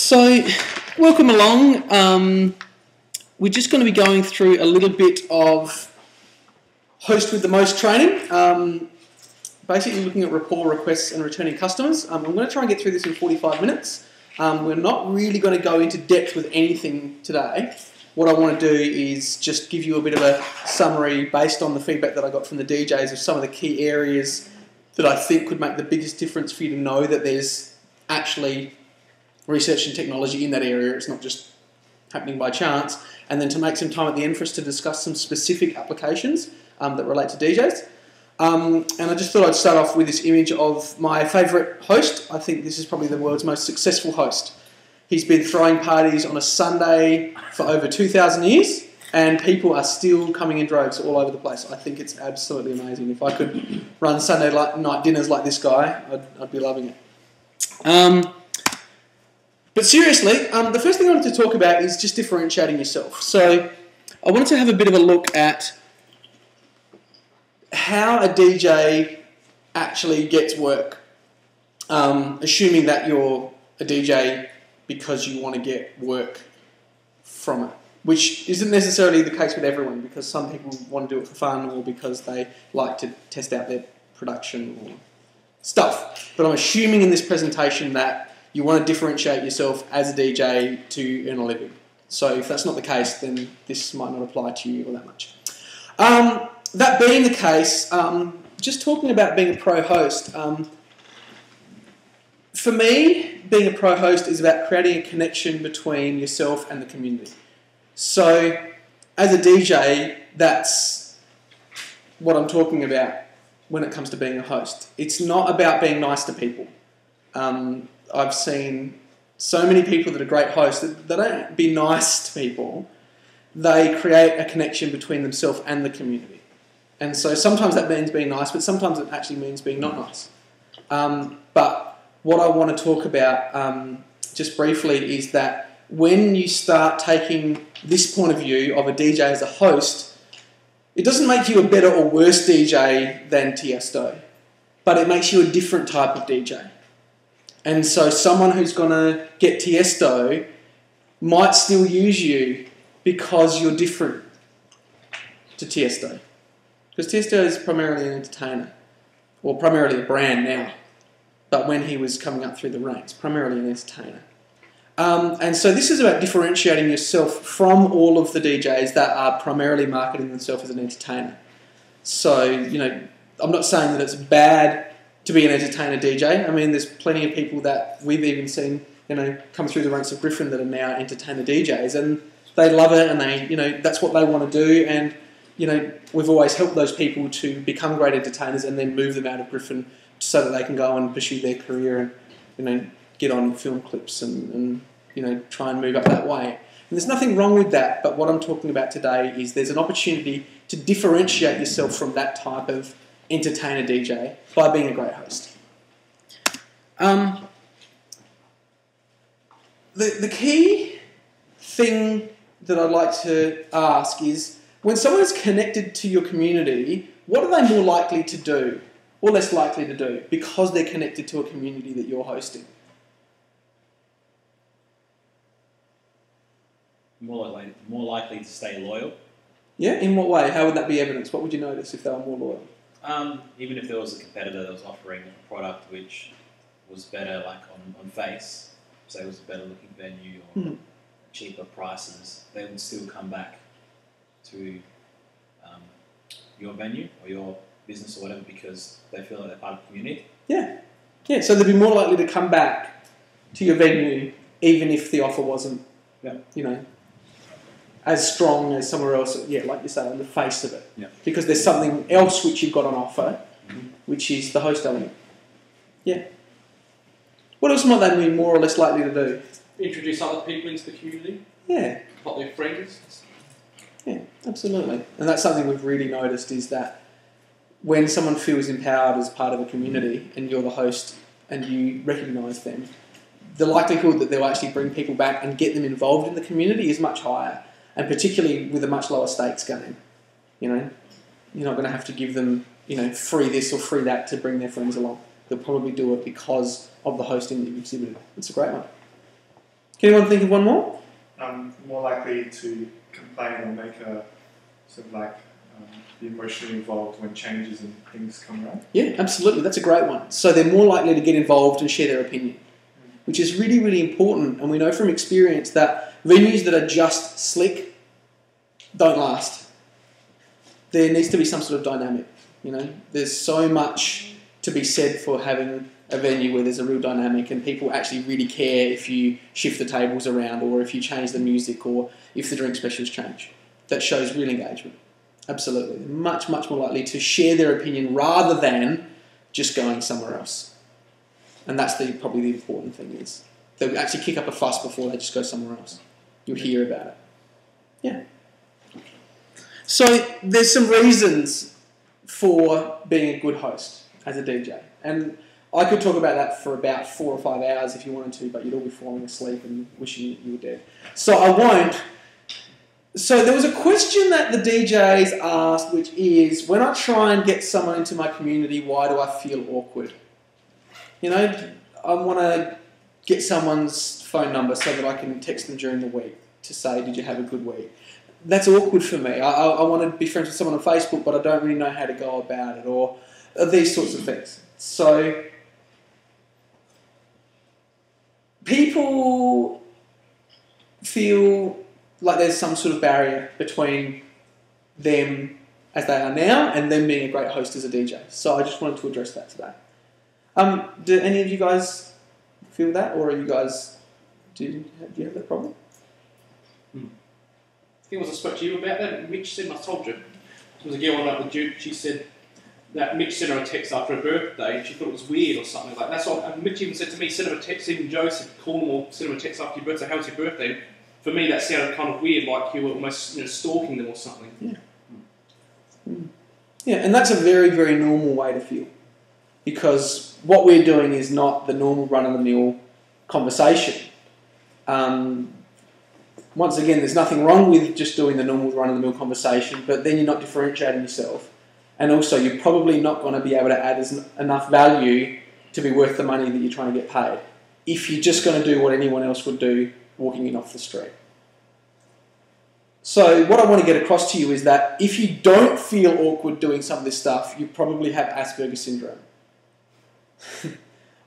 So, welcome along. We're just going to be going through a little bit of Host with the Most training. Basically looking at rapport requests and returning customers. I'm going to try and get through this in 45 minutes. We're not really going to go into depth with anything today. What I want to do is just give you a bit of a summary based on the feedback that I got from the DJs of some of the key areas that I think could make the biggest difference for you to know that there's actually research and technology in that area. It's not just happening by chance. And then to make some time at the end for us to discuss some specific applications that relate to DJs. And I just thought I'd start off with this image of my favourite host. I think this is probably the world's most successful host. He's been throwing parties on a Sunday for over 2,000 years, and people are still coming in droves all over the place. I think it's absolutely amazing. If I could run Sunday night dinners like this guy, I'd be loving it. But seriously, the first thing I wanted to talk about is just differentiating yourself. So I wanted to have a bit of a look at how a DJ actually gets work, assuming that you're a DJ because you want to get work from it, which isn't necessarily the case with everyone, because some people want to do it for fun or because they like to test out their production or stuff. But I'm assuming in this presentation that you want to differentiate yourself as a DJ to earn a living. So if that's not the case, then this might not apply to you all that much. That being the case, just talking about being a pro host, for me, being a pro host is about creating a connection between yourself and the community. So as a DJ, that's what I'm talking about when it comes to being a host. It's not about being nice to people. I've seen so many people that are great hosts that they don't be nice to people. They create a connection between themselves and the community. And so sometimes that means being nice, but sometimes it actually means being not nice. But what I want to talk about just briefly is that when you start taking this point of view of a DJ as a host, it doesn't make you a better or worse DJ than Tiesto, but it makes you a different type of DJ. And so someone who's going to get Tiesto might still use you because you're different to Tiesto. Because Tiesto is primarily an entertainer, or primarily a brand now. But when he was coming up through the ranks, primarily an entertainer. And so this is about differentiating yourself from all of the DJs that are primarily marketing themselves as an entertainer. So, I'm not saying that it's bad to be an entertainer DJ. I mean, there's plenty of people that we've even seen, come through the ranks of Griffin that are now entertainer DJs, and they love it, and they, that's what they want to do, and, we've always helped those people to become great entertainers and then move them out of Griffin so that they can go and pursue their career and, get on film clips and try and move up that way. And there's nothing wrong with that, but what I'm talking about today is there's an opportunity to differentiate yourself from that type of entertainer DJ by being a great host. The key thing that I'd like to ask is, when someone is connected to your community, what are they more likely to do or less likely to do because they're connected to a community that you're hosting? More likely to stay loyal. Yeah, in what way? How would that be evidence? What would you notice if they were more loyal? Even if there was a competitor that was offering a product which was better, like on face, say it was a better looking venue or cheaper prices, they would still come back to your venue or your business or whatever because they feel like they're part of the community. Yeah. So they'd be more likely to come back to your venue even if the offer wasn't, as strong as somewhere else, like you say, on the face of it. Yeah. Because there's something else which you've got on offer, which is the host element. Yeah. What else might they be more or less likely to do? Introduce other people into the community. Yeah. Not their friends. Yeah, absolutely. And that's something we've really noticed is that when someone feels empowered as part of a community and you're the host and you recognise them, the likelihood that they'll actually bring people back and get them involved in the community is much higher. And particularly with a much lower stakes game. You're not going to have to give them, free this or free that to bring their friends along. They'll probably do it because of the hosting that you've exhibited. It's a great one. Can anyone think of one more? More likely to complain or make a sort of like be emotionally involved when changes and things come around. Yeah, absolutely. That's a great one. So they're more likely to get involved and share their opinion, which is really, really important. And we know from experience that venues that are just slick don't last. There needs to be some sort of dynamic. You know, there's so much to be said for having a venue where there's a real dynamic and people actually really care if you shift the tables around or if you change the music or if the drink specials change. That shows real engagement. Absolutely. They're much, much more likely to share their opinion rather than just going somewhere else. And that's probably the important thing is they'll actually kick up a fuss before they just go somewhere else. You'll hear about it. Yeah. So there's some reasons for being a good host as a DJ. And I could talk about that for about 4 or 5 hours if you wanted to, but you'd all be falling asleep and wishing you were dead. So I won't. So there was a question that the DJs asked, which is, when I try and get someone into my community, why do I feel awkward? You know, I want to get someone's phone number so that I can text them during the week to say, did you have a good week? That's awkward for me. I want to be friends with someone on Facebook, but I don't really know how to go about it, or these sorts of things. So people feel like there's some sort of barrier between them as they are now and them being a great host as a DJ. So I just wanted to address that today. Do any of you guys feel that, or are you guys, do you have that problem? I think I spoke to you about that. Mitch said, and I told you, there was a girl on the Duke, she said that Mitch sent her a text after her birthday and she thought it was weird or something like that. That's all. And Mitch even said to me, send her a text, even Joe said, call them or send them a text after your birthday, how was your birthday? For me, that sounded kind of weird, like you were almost stalking them or something. Yeah. Yeah, and that's a very, very normal way to feel. Because what we're doing is not the normal run-of-the-mill conversation. Once again, there's nothing wrong with just doing the normal run-of-the-mill conversation, but then you're not differentiating yourself. And also, you're probably not going to be able to add enough value to be worth the money that you're trying to get paid if you're just going to do what anyone else would do walking in off the street. So what I want to get across to you is that if you don't feel awkward doing some of this stuff, you probably have Asperger's syndrome.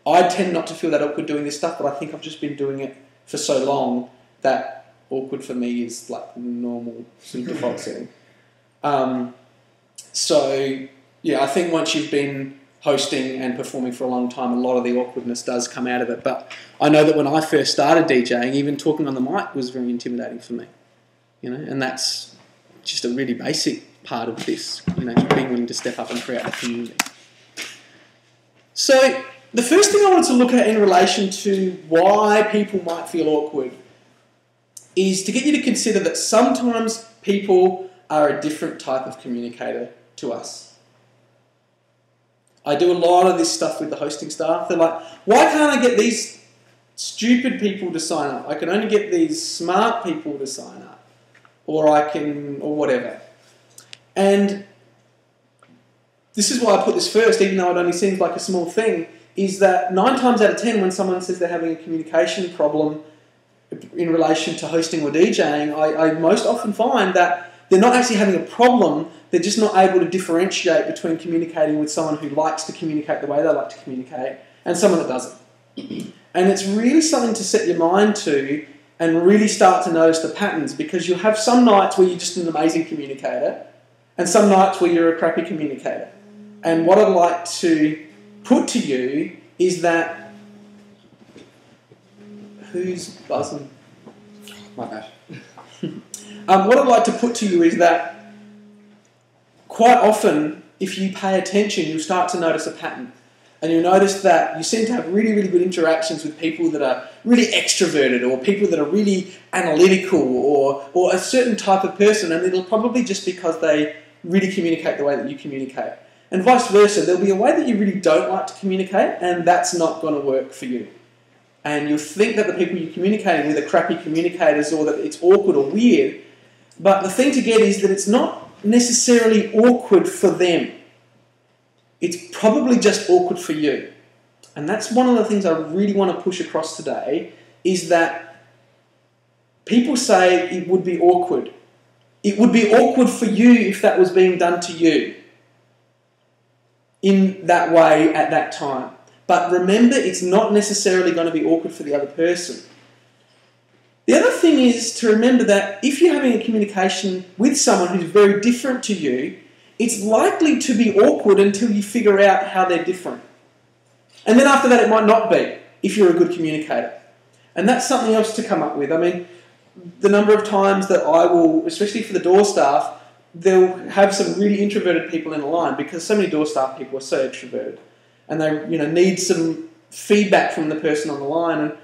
I tend not to feel that awkward doing this stuff, but I think I've just been doing it for so long that awkward for me is like the normal sort of default setting. So, yeah, I think once you've been hosting and performing for a long time, a lot of the awkwardness does come out of it. But I know that when I first started DJing, even talking on the mic was very intimidating for me. You know, and that's just a really basic part of this, you know, being willing to step up and create a community. So the first thing I wanted to look at in relation to why people might feel awkward is to get you to consider that sometimes people are a different type of communicator to us. I do a lot of this stuff with the hosting staff. They're like, why can't I get these stupid people to sign up? I can only get these smart people to sign up. Or whatever. And this is why I put this first, even though it only seems like a small thing, is that 9 times out of 10 when someone says they're having a communication problem in relation to hosting or DJing, I most often find that they're not actually having a problem, they're just not able to differentiate between communicating with someone who likes to communicate the way they like to communicate and someone that doesn't. And it's really something to set your mind to and really start to notice the patterns, because you'll have some nights where you're just an amazing communicator and some nights where you're a crappy communicator. And what I'd like to put to you is that... Who's buzzing? My bad. What I'd like to put to you is that quite often, if you pay attention, you'll start to notice a pattern. And you'll notice that you seem to have really, really good interactions with people that are really extroverted, or people that are really analytical, or a certain type of person, and it'll probably just because they really communicate the way that you communicate. And vice versa, there'll be a way that you really don't like to communicate, and that's not going to work for you. And you'll think that the people you're communicating with are crappy communicators, or that it's awkward or weird, but the thing to get is that it's not necessarily awkward for them. It's probably just awkward for you. And that's one of the things I really want to push across today, is that people say it would be awkward. It would be awkward for you if that was being done to you in that way at that time. But remember, it's not necessarily going to be awkward for the other person. The other thing is to remember that if you're having a communication with someone who's very different to you, it's likely to be awkward until you figure out how they're different. And then after that, it might not be, if you're a good communicator. And that's something else to come up with. I mean, the number of times that I will, especially for the door staff, they'll have some really introverted people in a line because so many door staff people are so extroverted. And they need some feedback from the person on the line, and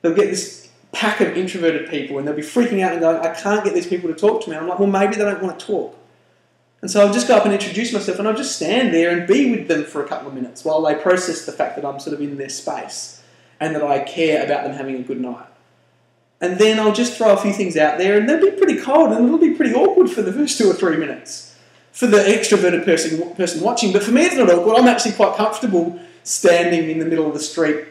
they'll get this pack of introverted people and they'll be freaking out and going, I can't get these people to talk to me. I'm like, well, maybe they don't want to talk. And so I'll just go up and introduce myself and I'll just stand there and be with them for a couple of minutes while they process the fact that I'm sort of in their space and that I care about them having a good night. And then I'll just throw a few things out there and they'll be pretty cold and it'll be pretty awkward for the first 2 or 3 minutes for the extroverted person watching. But for me, it's not awkward. I'm actually quite comfortable standing in the middle of the street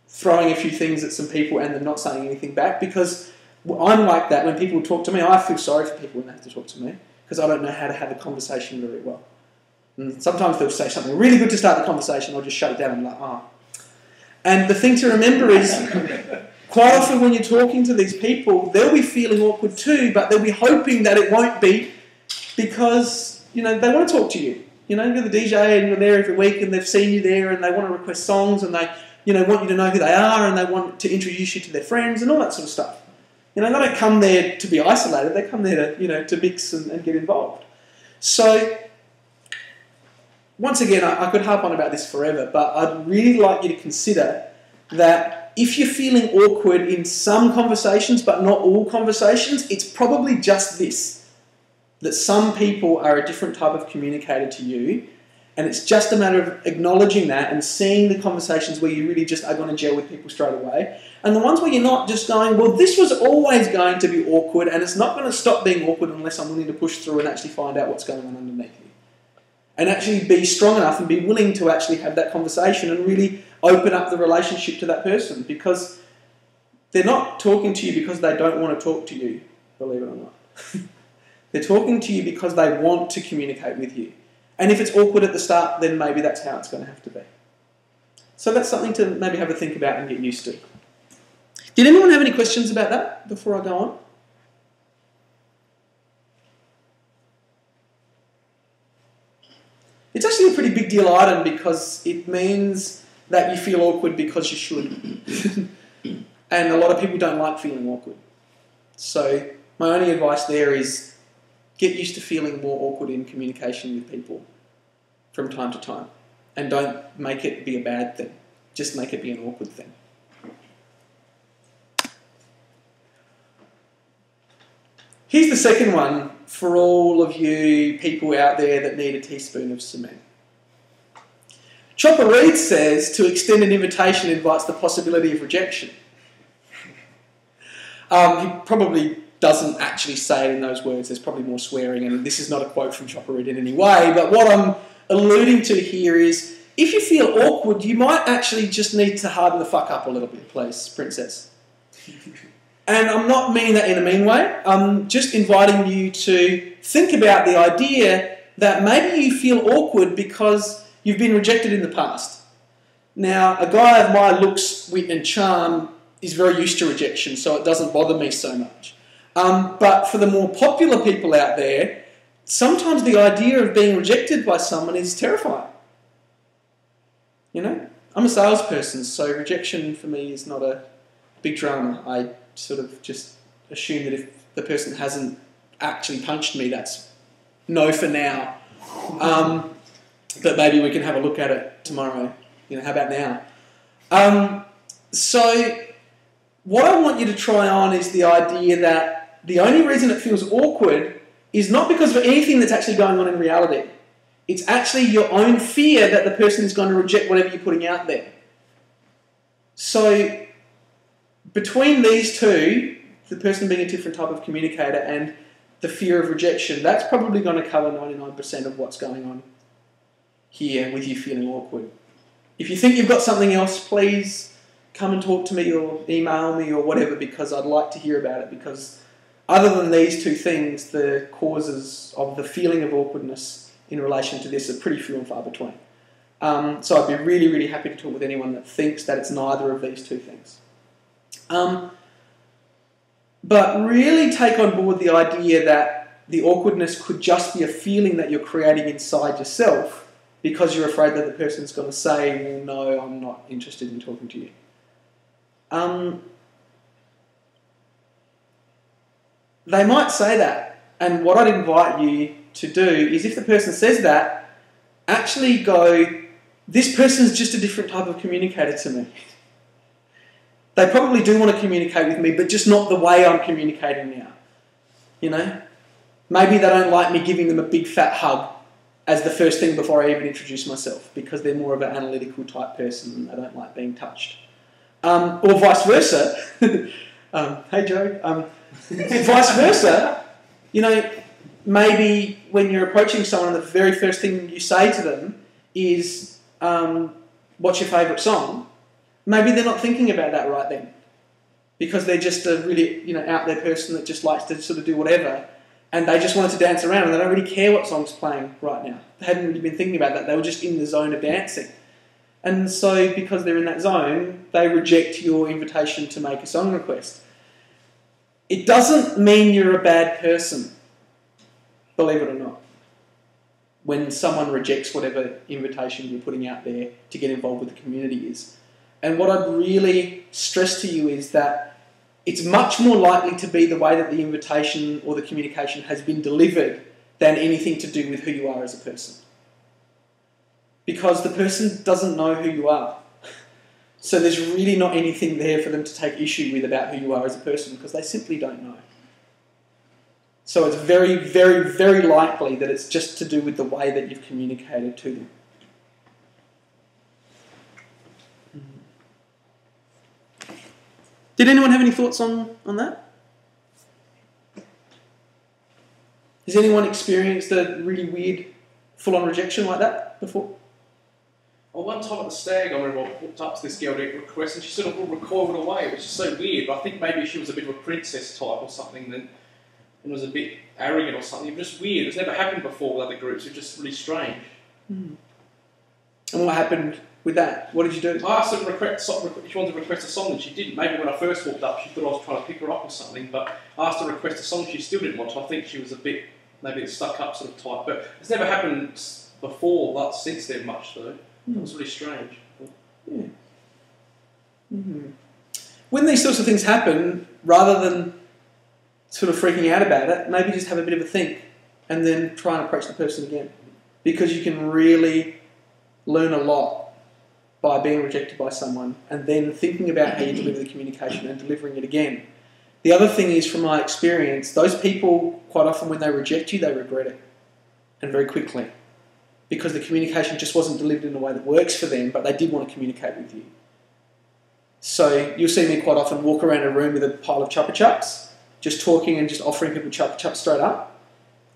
throwing a few things at some people and then not saying anything back, because I'm like that. When people talk to me, I feel sorry for people when they have to talk to me because I don't know how to have a conversation very well. And sometimes they'll say something really good to start the conversation, I'll just shut it down and I'm like, oh. And the thing to remember is quite often when you're talking to these people, they'll be feeling awkward too, but they'll be hoping that it won't be because, they want to talk to you. You're the DJ and you're there every week and they've seen you there and they want to request songs and they want you to know who they are and they want to introduce you to their friends and all that sort of stuff. They don't come there to be isolated. They come there to mix and get involved. So, once again, I could harp on about this forever, but I'd really like you to consider that if you're feeling awkward in some conversations but not all conversations, it's probably just this, that some people are a different type of communicator to you. And it's just a matter of acknowledging that and seeing the conversations where you really just are going to gel with people straight away. And the ones where you're not just going, well, this was always going to be awkward and it's not going to stop being awkward unless I'm willing to push through and actually find out what's going on underneath you. And actually be strong enough and be willing to actually have that conversation and really open up the relationship to that person, because they're not talking to you because they don't want to talk to you, believe it or not. They're talking to you because they want to communicate with you. And if it's awkward at the start, then maybe that's how it's going to have to be. So that's something to maybe have a think about and get used to. Did anyone have any questions about that before I go on? It's actually a pretty big deal item because it means that you feel awkward because you should. And a lot of people don't like feeling awkward. So my only advice there is get used to feeling more awkward in communication with people from time to time. And don't make it be a bad thing. Just make it be an awkward thing. Here's the second one for all of you people out there that need a teaspoon of cement. Chopper Reed says to extend an invitation invites the possibility of rejection. He probably doesn't actually say it in those words. There's probably more swearing, and this is not a quote from Chopper Reed in any way, but what I'm alluding to here is if you feel awkward, you might actually just need to harden the fuck up a little bit, please, princess. And I'm not meaning that in a mean way. I'm just inviting you to think about the idea that maybe you feel awkward because you've been rejected in the past. Now, a guy of my looks, wit and charm is very used to rejection, so it doesn't bother me so much. But for the more popular people out there, sometimes the idea of being rejected by someone is terrifying. You know? I'm a salesperson, so rejection for me is not a big drama. I sort of just assume that if the person hasn't actually punched me, that's no for now. But maybe we can have a look at it tomorrow. You know, how about now? So what I want you to try on is the idea that the only reason it feels awkward is not because of anything that's actually going on in reality. It's actually your own fear that the person is going to reject whatever you're putting out there. So between these two, the person being a different type of communicator and the fear of rejection, that's probably going to cover 99% of what's going on here with you feeling awkward. If you think you've got something else, please come and talk to me or email me or whatever, because I'd like to hear about it, because other than these two things, the causes of the feeling of awkwardness in relation to this are pretty few and far between. So I'd be really, really happy to talk with anyone that thinks that it's neither of these two things. But really take on board the idea that the awkwardness could just be a feeling that you're creating inside yourself because you're afraid that the person's going to say, well, no, I'm not interested in talking to you. They might say that, and what I'd invite you to do is, if the person says that, actually go, this person's just a different type of communicator to me. They probably do want to communicate with me, but just not the way I'm communicating now. You know? Maybe they don't like me giving them a big fat hug as the first thing before I even introduce myself, because they're more of an analytical type person and they don't like being touched. Or vice versa. Hey Joe. Vice versa, you know, maybe when you're approaching someone, the very first thing you say to them is, what's your favourite song? Maybe they're not thinking about that right then, because they're just a really, you know, out there person that just likes to sort of do whatever, and they just wanted to dance around and they don't really care what song's playing right now. They hadn't really been thinking about that. They were just in the zone of dancing. And so because they're in that zone, they reject your invitation to make a song request. It doesn't mean you're a bad person, believe it or not, when someone rejects whatever invitation you're putting out there to get involved with the community is. And what I'd really stress to you is that it's much more likely to be the way that the invitation or the communication has been delivered than anything to do with who you are as a person. Because the person doesn't know who you are. So there's really not anything there for them to take issue with about who you are as a person, because they simply don't know. So it's very, very, very likely that it's just to do with the way that you've communicated to them. Did anyone have any thoughts on that? Has anyone experienced a really weird full-on rejection like that before? Well, one time at the stag, I remember I walked up to this girl to request, and she sort of recoiled away, which is so weird. But I think maybe she was a bit of a princess type or something, and was a bit arrogant or something. It was just weird. It's never happened before with other groups. It was just really strange. And what happened with that? What did you do? I asked her if she wanted to request a song, and she didn't. Maybe when I first walked up, she thought I was trying to pick her up or something. But I asked her to request a song, she still didn't want to. I think she was a bit maybe stuck up sort of type. But it's never happened before, like since then much though. It was really strange. Yeah. When these sorts of things happen, rather than sort of freaking out about it, maybe just have a bit of a think and then try and approach the person again. Because you can really learn a lot by being rejected by someone and then thinking about how you deliver the communication and delivering it again. The other thing is, from my experience, those people, quite often when they reject you, they regret it. And very quickly. Because the communication just wasn't delivered in a way that works for them, but they did want to communicate with you. So you'll see me quite often walk around a room with a pile of Chupa Chups, just talking and just offering people Chupa Chups straight up.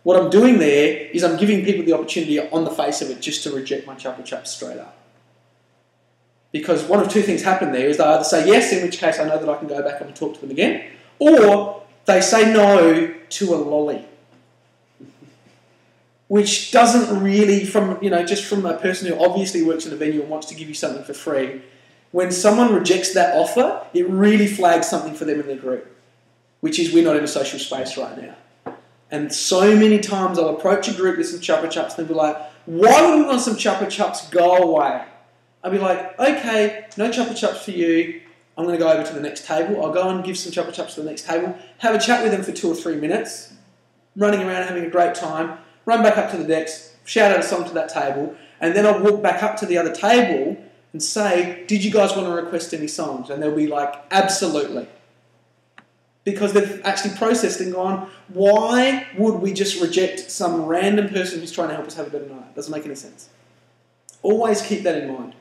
What I'm doing there is I'm giving people the opportunity on the face of it just to reject my Chupa Chups straight up. Because one of two things happen there is they either say yes, in which case I know that I can go back and talk to them again, or they say no to a lolly. Which doesn't really, just from a person who obviously works in a venue and wants to give you something for free, when someone rejects that offer, it really flags something for them in their group, which is we're not in a social space right now. And so many times I'll approach a group with some Chupa Chups and they'll be like, why would we want some Chupa Chups? Go away. I'll be like, okay, no Chupa Chups for you. I'm going to go over to the next table. I'll go and give some Chupa Chups to the next table, have a chat with them for 2 or 3 minutes, running around having a great time, run back up to the decks, shout out a song to that table, and then I'll walk back up to the other table and say, did you guys want to request any songs? And they'll be like, absolutely. Because they've actually processed and gone, why would we just reject some random person who's trying to help us have a better night? Doesn't make any sense. Always keep that in mind.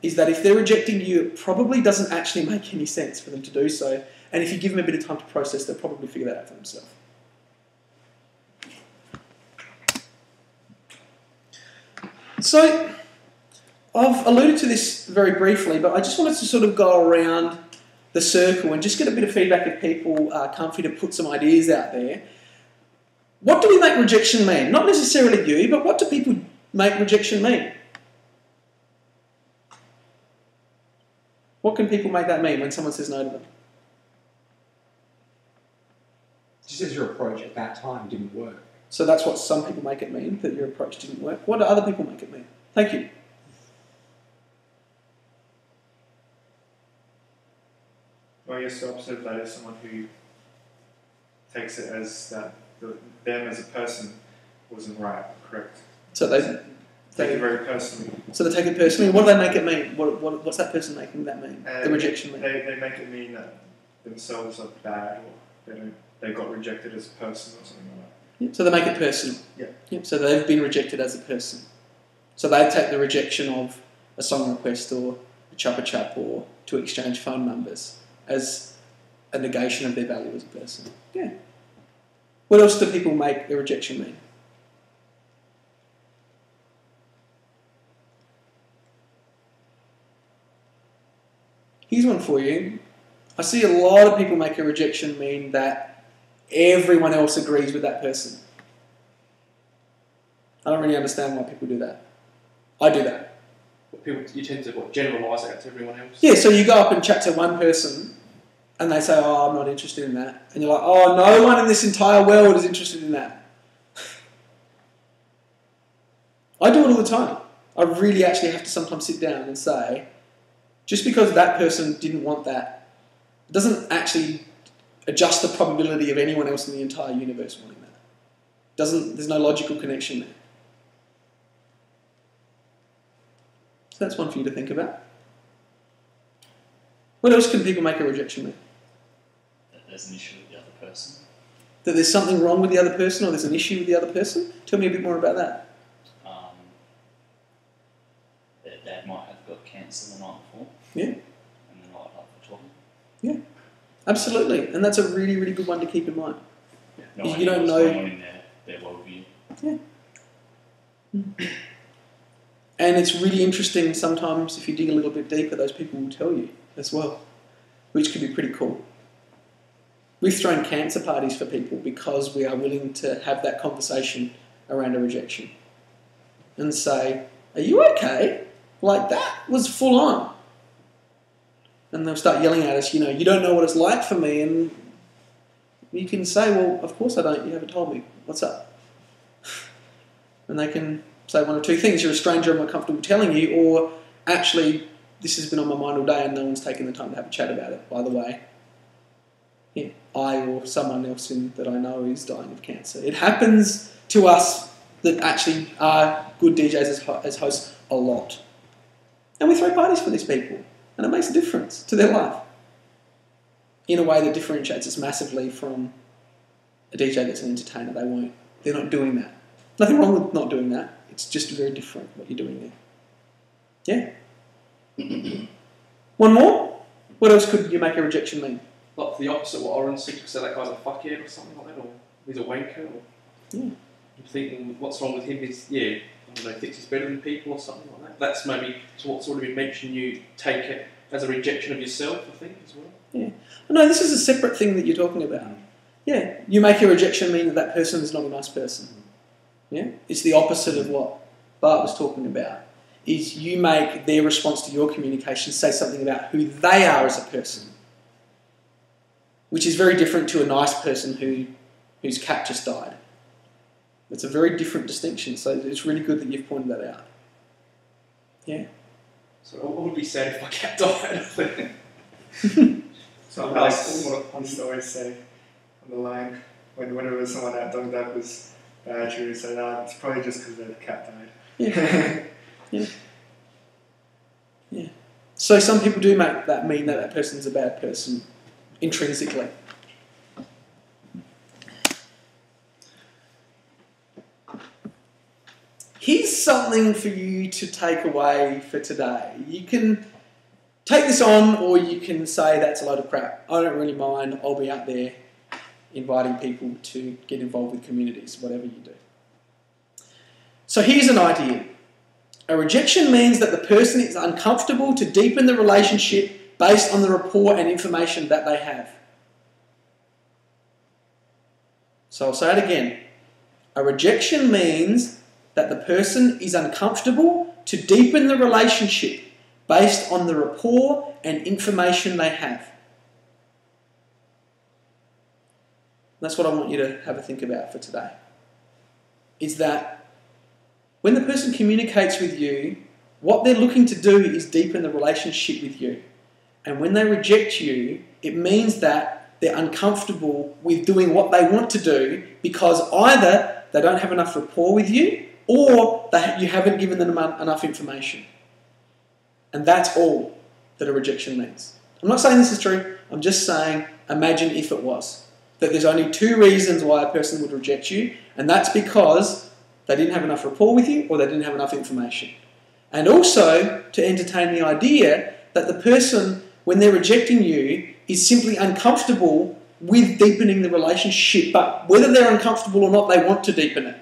Is that if they're rejecting you, it probably doesn't actually make any sense for them to do so. And if you give them a bit of time to process, they'll probably figure that out for themselves. So, I've alluded to this very briefly, but I just wanted to sort of go around the circle and just get a bit of feedback if people are comfy to put some ideas out there. What do we make rejection mean? Not necessarily you, but what do people make rejection mean? What can people make that mean when someone says no to them? Just as your approach at that time didn't work. So that's what some people make it mean, that your approach didn't work. What do other people make it mean? Thank you. Well, I guess the opposite of that is someone who takes it as that them as a person wasn't right, correct? So they Take it very personally. So they take it personally. What do they make it mean? What's that person making that mean? The rejection mean? They make it mean that themselves are bad, or they got rejected as a person or something like that. Yeah, so they make it personal. Yeah. So they've been rejected as a person. So they take the rejection of a song request or a chuppa or to exchange phone numbers as a negation of their value as a person. Yeah. What else do people make a rejection mean? Here's one for you. I see a lot of people make a rejection mean that everyone else agrees with that person. I don't really understand why people do that. I do that. You tend to generalise that to everyone else. Yeah, so you go up and chat to one person and they say, oh, I'm not interested in that. And you're like, oh, no one in this entire world is interested in that. I do it all the time. I really actually have to sometimes sit down and say, just because that person didn't want that, it doesn't actually adjust the probability of anyone else in the entire universe wanting that. There's no logical connection there. So that's one for you to think about. What else can people make a rejection mean? That there's an issue with the other person. That there's something wrong with the other person or there's an issue with the other person? Tell me a bit more about that. Their dad might have got cancer the night before. Yeah. And they're not up for talking. Yeah. Absolutely. And that's a really, really good one to keep in mind. Yeah. No one You don't know. in their worldview. Yeah. And it's really interesting sometimes if you dig a little bit deeper, those people will tell you as well, which can be pretty cool. We've thrown cancer parties for people because we are willing to have that conversation around a rejection and say, are you okay? Like, that was full on. And they'll start yelling at us, you don't know what it's like for me. And you can say, well, of course I don't. You haven't told me. What's up? And they can say one or two things. You're a stranger, I'm not comfortable telling you. Or, actually, this has been on my mind all day and no one's taken the time to have a chat about it, by the way. Yeah, I or someone else that I know is dying of cancer. It happens to us that actually are good DJs as hosts a lot. And we throw parties for these people. And it makes a difference to their life. In a way that differentiates us massively from a DJ that's an entertainer. They're not doing that. Nothing wrong with not doing that. It's just very different what you're doing there. Yeah? One more? What else could you make a rejection mean? Like the opposite what Oren said, so that guy's a fuckhead or something like that, or he's a wanker, or I'm thinking what's wrong with him is, I don't know, thinks he's better than people or something like that. That's maybe to what sort of you mentioned, you take it as a rejection of yourself, I think, as well. Yeah. No, this is a separate thing that you're talking about. Yeah, you make a rejection mean that person is not a nice person. Yeah, it's the opposite of what Bart was talking about. Is you make their response to your communication say something about who they are as a person, which is very different to a nice person whose cat just died. It's a very different distinction, so it's really good that you've pointed that out. Yeah. So I would be sad if my cat died. So I used to always say on the line, whenever someone at Dog Duck was bad, she would say, it's probably just because their cat died. Yeah. Yeah. So some people do make that mean that person's a bad person intrinsically. Here's something for you to take away for today. You can take this on or you can say that's a load of crap. I don't really mind. I'll be out there inviting people to get involved with communities, whatever you do. So here's an idea. A rejection means that the person is uncomfortable to deepen the relationship based on the rapport and information that they have. So I'll say it again. A rejection means that the person is uncomfortable to deepen the relationship based on the rapport and information they have. That's what I want you to have a think about for today. Is that when the person communicates with you, what they're looking to do is deepen the relationship with you. And when they reject you, it means that they're uncomfortable with doing what they want to do because either they don't have enough rapport with you or you haven't given them enough information. And that's all that a rejection means. I'm not saying this is true. I'm just saying imagine if it was. That there's only two reasons why a person would reject you, and that's because they didn't have enough rapport with you or they didn't have enough information. And also to entertain the idea that the person, when they're rejecting you, is simply uncomfortable with deepening the relationship, but whether they're uncomfortable or not, they want to deepen it.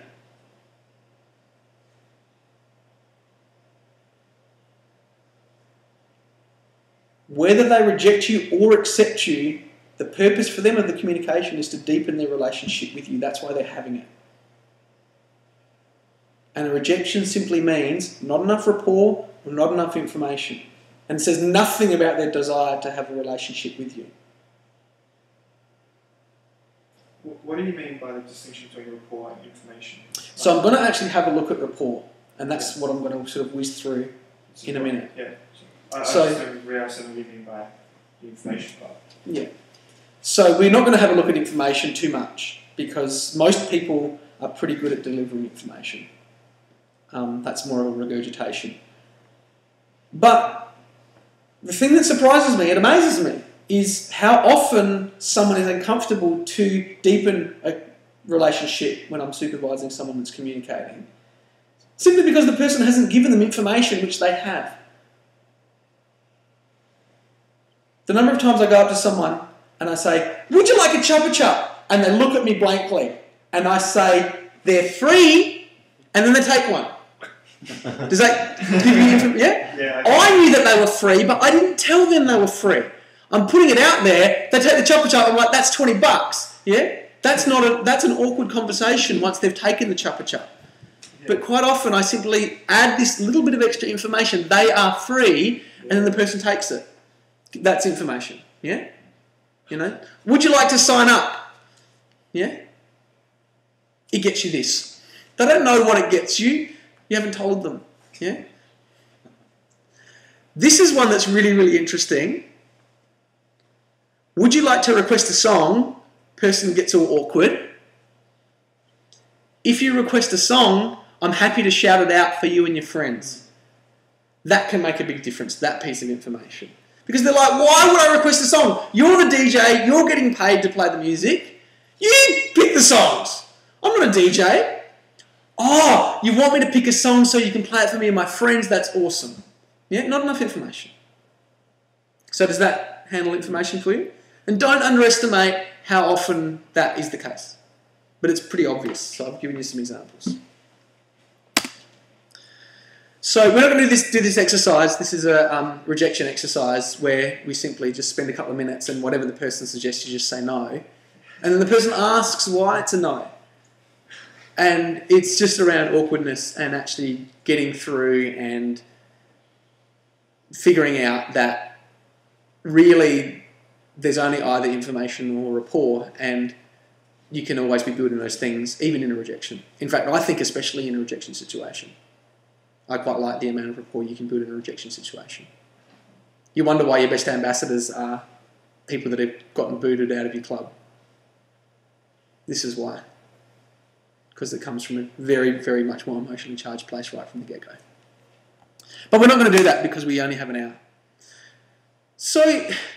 Whether they reject you or accept you, the purpose for them of the communication is to deepen their relationship with you. That's why they're having it. And a rejection simply means not enough rapport or not enough information. And says nothing about their desire to have a relationship with you. What do you mean by the distinction between rapport and information? So I'm going to actually have a look at rapport. And that's what I'm going to sort of whiz through in a minute. Yeah. I just don't realise what you mean by the information part. Yeah. So we're not going to have a look at information too much because most people are pretty good at delivering information. That's more of a regurgitation. But the thing that surprises me, it amazes me, is how often someone is uncomfortable to deepen a relationship when I'm supervising someone that's communicating. Simply because the person hasn't given them information which they have. The number of times I go up to someone and I say, would you like a chuppa chup? And they look at me blankly. And I say, they're free. And then they take one. Does that give you information? Yeah? Yeah. I knew that they were free, but I didn't tell them they were free. I'm putting it out there. They take the chuppa chup. I'm like, that's $20. Yeah? That's an awkward conversation once they've taken the chuppa chup. Yeah. But quite often I simply add this little bit of extra information. They are free, and then the person takes it. That's information. Yeah? You know? Would you like to sign up? Yeah? It gets you this. They don't know what it gets you. You haven't told them. Yeah? This is one that's really, really interesting. Would you like to request a song? Person gets all awkward. If you request a song, I'm happy to shout it out for you and your friends. That can make a big difference, that piece of information. Because they're like, why would I request a song? You're the DJ, you're getting paid to play the music. You pick the songs. I'm not a DJ. Oh, you want me to pick a song so you can play it for me and my friends? That's awesome. Yeah, not enough information. So does that handle information for you? And don't underestimate how often that is the case. But it's pretty obvious, so I've given you some examples. So we're not going to do this exercise. This is a rejection exercise where we simply just spend a couple of minutes and whatever the person suggests, you just say no. And then the person asks why it's a no. And it's just around awkwardness and actually getting through and figuring out that really there's only either information or rapport, and you can always be building those things even in a rejection. In fact, I think especially in a rejection situation. I quite like the amount of rapport you can build in a rejection situation. You wonder why your best ambassadors are people that have gotten booted out of your club. This is why. Because it comes from a very, very much more emotionally charged place right from the get-go. But we're not going to do that because we only have an hour. So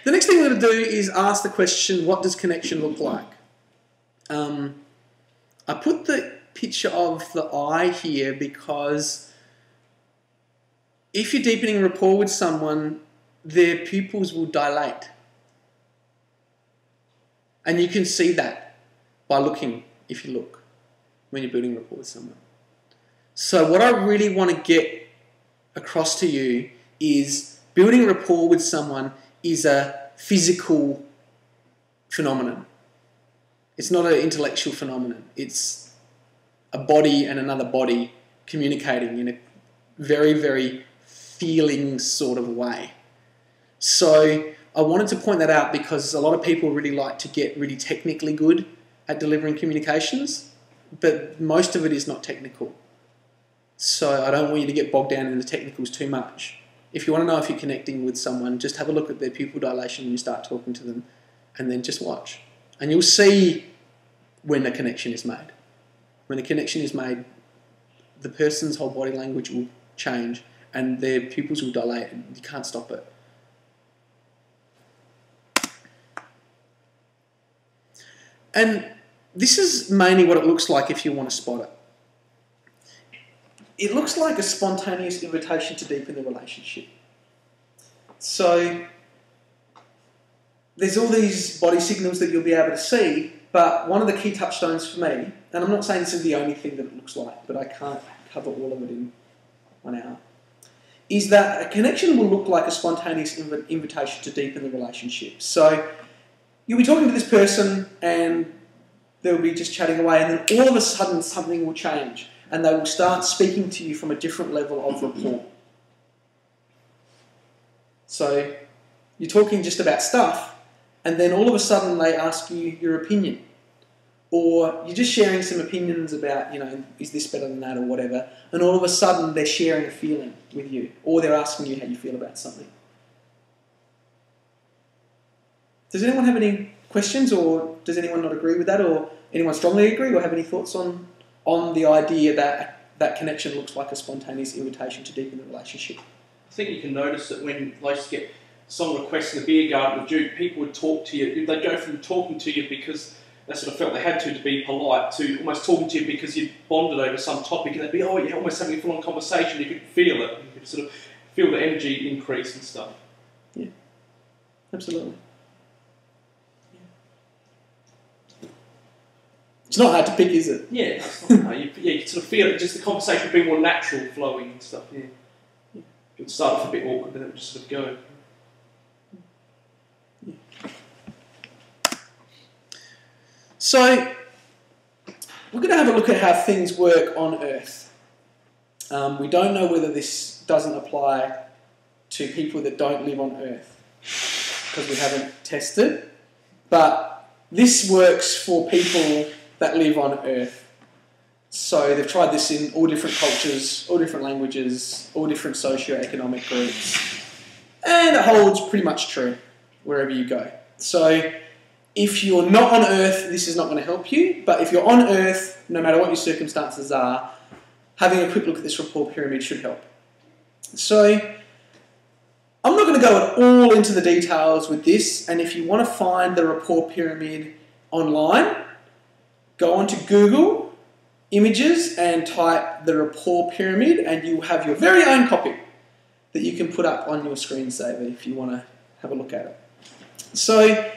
the next thing we're going to do is ask the question, what does connection look like? I put the picture of the eye here because if you're deepening rapport with someone, their pupils will dilate. And you can see that by looking, if you look, when you're building rapport with someone. So what I really want to get across to you is building a rapport with someone is a physical phenomenon. It's not an intellectual phenomenon. It's a body and another body communicating in a very, very feeling sort of way. So I wanted to point that out because a lot of people really like to get really technically good at delivering communications, but most of it is not technical. So I don't want you to get bogged down in the technicals too much. If you want to know if you're connecting with someone, just have a look at their pupil dilation when you start talking to them, and then just watch. And you'll see when the connection is made. When the connection is made, the person's whole body language will change and their pupils will dilate and you can't stop it. And this is mainly what it looks like if you want to spot it. It looks like a spontaneous invitation to deepen the relationship. So there's all these body signals that you'll be able to see, but one of the key touchstones for me, and I'm not saying this is the only thing that it looks like, but I can't cover all of it in 1 hour, is that a connection will look like a spontaneous invitation to deepen the relationship. So you'll be talking to this person and they'll be just chatting away, and then all of a sudden something will change and they will start speaking to you from a different level of rapport. So you're talking just about stuff and then all of a sudden they ask you your opinion, or you're just sharing some opinions about, you know, is this better than that or whatever, and all of a sudden they're sharing a feeling with you, or they're asking you how you feel about something. Does anyone have any questions, or does anyone not agree with that, or anyone strongly agree, or have any thoughts on the idea that that connection looks like a spontaneous invitation to deepen the relationship? I think you can notice that when I used to get song requests in the beer garden with Duke, people would talk to you. They'd go from talking to you because they sort of felt they had to be polite, to almost talking to you because you'd bonded over some topic, and they'd be, oh, you're almost having a full-on conversation. You could feel it. You could sort of feel the energy increase and stuff. Yeah, absolutely. It's not hard to pick, is it? Yeah, it's not, no, you sort of feel it, just the conversation would be more natural flowing and stuff, yeah. It would start off a bit awkward, but then it would just sort of go. So, we're going to have a look at how things work on Earth. We don't know whether this doesn't apply to people that don't live on Earth, because we haven't tested, but this works for people that live on Earth. So they've tried this in all different cultures, all different languages, all different socio-economic groups, and it holds pretty much true wherever you go. So if you're not on Earth, this is not going to help you, but if you're on Earth, no matter what your circumstances are, having a quick look at this rapport pyramid should help. So I'm not going to go at all into the details with this, and if you want to find the rapport pyramid online, go onto Google Images and type the rapport pyramid, and you have your very own copy that you can put up on your screensaver if you want to have a look at it. So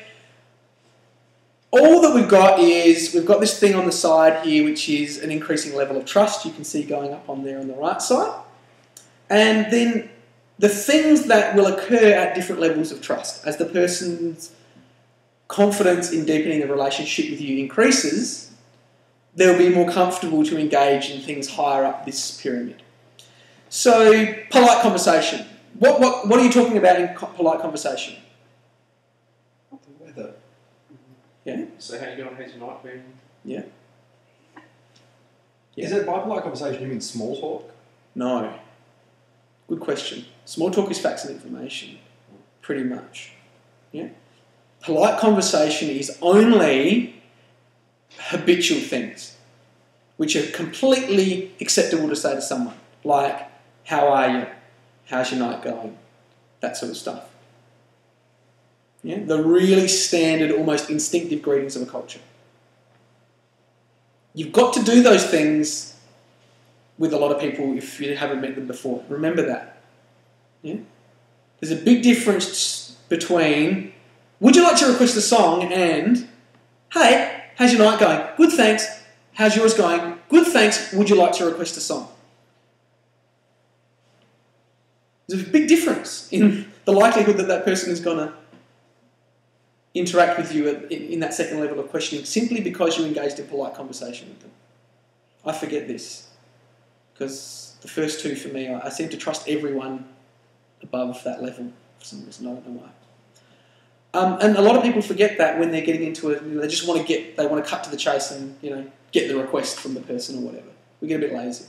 all that we've got is, we've got this thing on the side here which is an increasing level of trust. You can see going up on there on the right side. And then the things that will occur at different levels of trust. As the person's confidence in deepening the relationship with you increases, they'll be more comfortable to engage in things higher up this pyramid. So, polite conversation. What are you talking about in polite conversation? The weather. Yeah. So how you going? How's your night been? Yeah. Is it by polite conversation you mean small talk? No. Good question. Small talk is facts and information, pretty much. Yeah. Polite conversation is only habitual things, which are completely acceptable to say to someone, like, how are you? How's your night going? That sort of stuff. Yeah? The really standard, almost instinctive greetings of a culture. You've got to do those things with a lot of people if you haven't met them before. Remember that. Yeah? There's a big difference between, would you like to request a song, and, hey, how's your night going? Good, thanks. How's yours going? Good, thanks. Would you like to request a song? There's a big difference in the likelihood that that person is going to interact with you in that second level of questioning simply because you engaged in polite conversation with them. I forget this because the first two for me, I seem to trust everyone above that level for some reason. I don't know why. And a lot of people forget that when they're getting into it, they just want to cut to the chase and get the request from the person or whatever. We get a bit lazy.